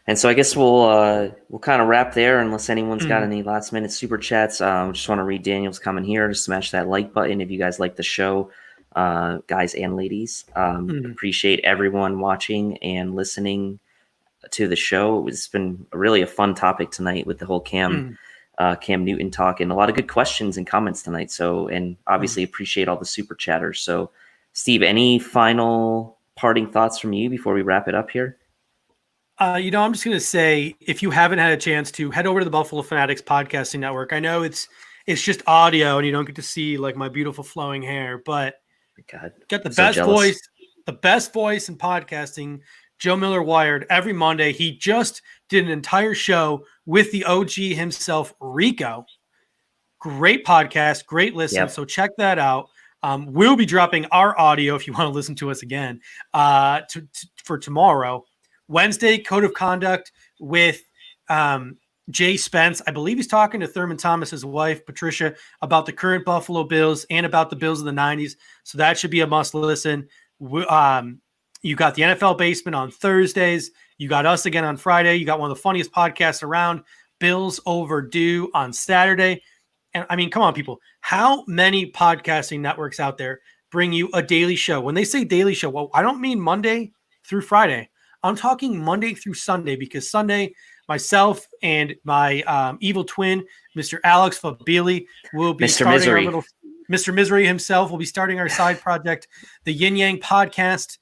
And so I guess we'll kind of wrap there unless anyone's got any last minute super chats. Just want to read Daniel's comment here. Just smash that like button if you guys like the show, guys and ladies. Appreciate everyone watching and listening to the show. It's been really a fun topic tonight with the whole Cam Newton talk and a lot of good questions and comments tonight. So, and obviously appreciate all the super chatters. So Steve, any final parting thoughts from you before we wrap it up here? I'm just going to say, if you haven't had a chance to head over to the Buffalo Fanatics podcasting network, I know it's just audio and you don't get to see like my beautiful flowing hair, but God, got the best voice in podcasting. Joe Miller Wired every Monday. He just did an entire show with the OG himself, Rico. Great podcast, great listen. Yep. So check that out. We'll be dropping our audio if you want to listen to us again for tomorrow. Wednesday, Code of Conduct with Jay Spence. I believe he's talking to Thurman Thomas's wife, Patricia, about the current Buffalo Bills and about the Bills of the 90s. So that should be a must listen. You got the NFL Basement on Thursdays. You got us again on Friday. You got one of the funniest podcasts around, Bills Overdue, on Saturday. And I mean, come on, people. How many podcasting networks out there bring you a daily show? When they say daily show, well, I don't mean Monday through Friday. I'm talking Monday through Sunday, because Sunday, myself and my evil twin, Mr. Alex Fabili, will be Mr. Misery himself will be starting our side project, the Yin Yang Podcast,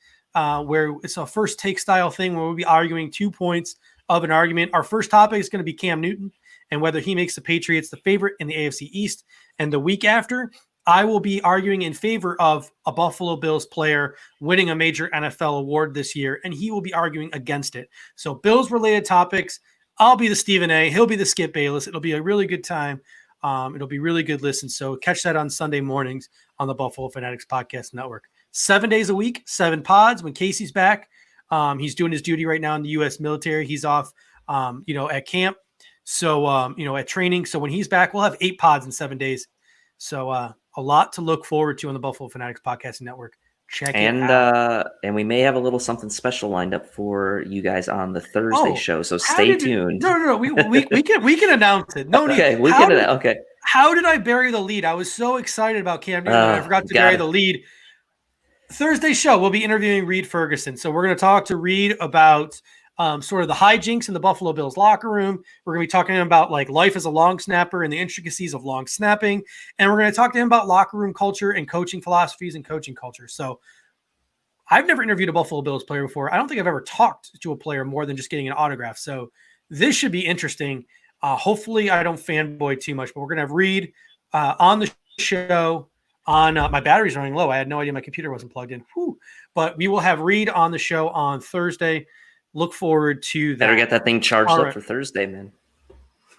where it's a first take style thing where we'll be arguing 2 points of an argument. Our first topic is going to be Cam Newton and whether he makes the Patriots the favorite in the AFC East. And the week after, I will be arguing in favor of a Buffalo Bills player winning a major NFL award this year, and he will be arguing against it. So Bills-related topics, I'll be the Stephen A. He'll be the Skip Bayless. It'll be a really good time. It'll be really good listen. So catch that on Sunday mornings on the Buffalo Fanatics Podcast Network. 7 days a week, 7 pods. When Casey's back, he's doing his duty right now in the U.S. military. He's off, at camp. So, at training. So when he's back, we'll have 8 pods in 7 days. So a lot to look forward to on the Buffalo Fanatics Podcasting Network. Check it out. And we may have a little something special lined up for you guys on the Thursday show. So stay tuned. No. We can announce it. No okay, need. We can. Okay. How did I bury the lead? I was so excited about Cam Newton. I forgot to bury the lead. Thursday show, we'll be interviewing Reed Ferguson. So we're going to talk to Reed about sort of the hijinks in the Buffalo Bills locker room. We're going to be talking to him about like life as a long snapper and the intricacies of long snapping. And we're going to talk to him about locker room culture and coaching philosophies and coaching culture. So I've never interviewed a Buffalo Bills player before. I don't think I've ever talked to a player more than just getting an autograph. So this should be interesting. Hopefully I don't fanboy too much, but we're going to have Reed on the show. My battery's running low. I had no idea my computer wasn't plugged in. Whew. But we will have Reed on the show on Thursday. Look forward to that. Better get that thing charged up for Thursday, man.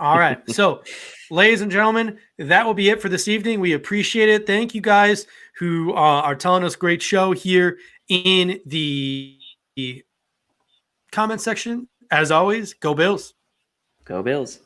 All right. So, ladies and gentlemen, that will be it for this evening. We appreciate it. Thank you guys who are telling us great show here in the comment section. As always, go Bills. Go Bills.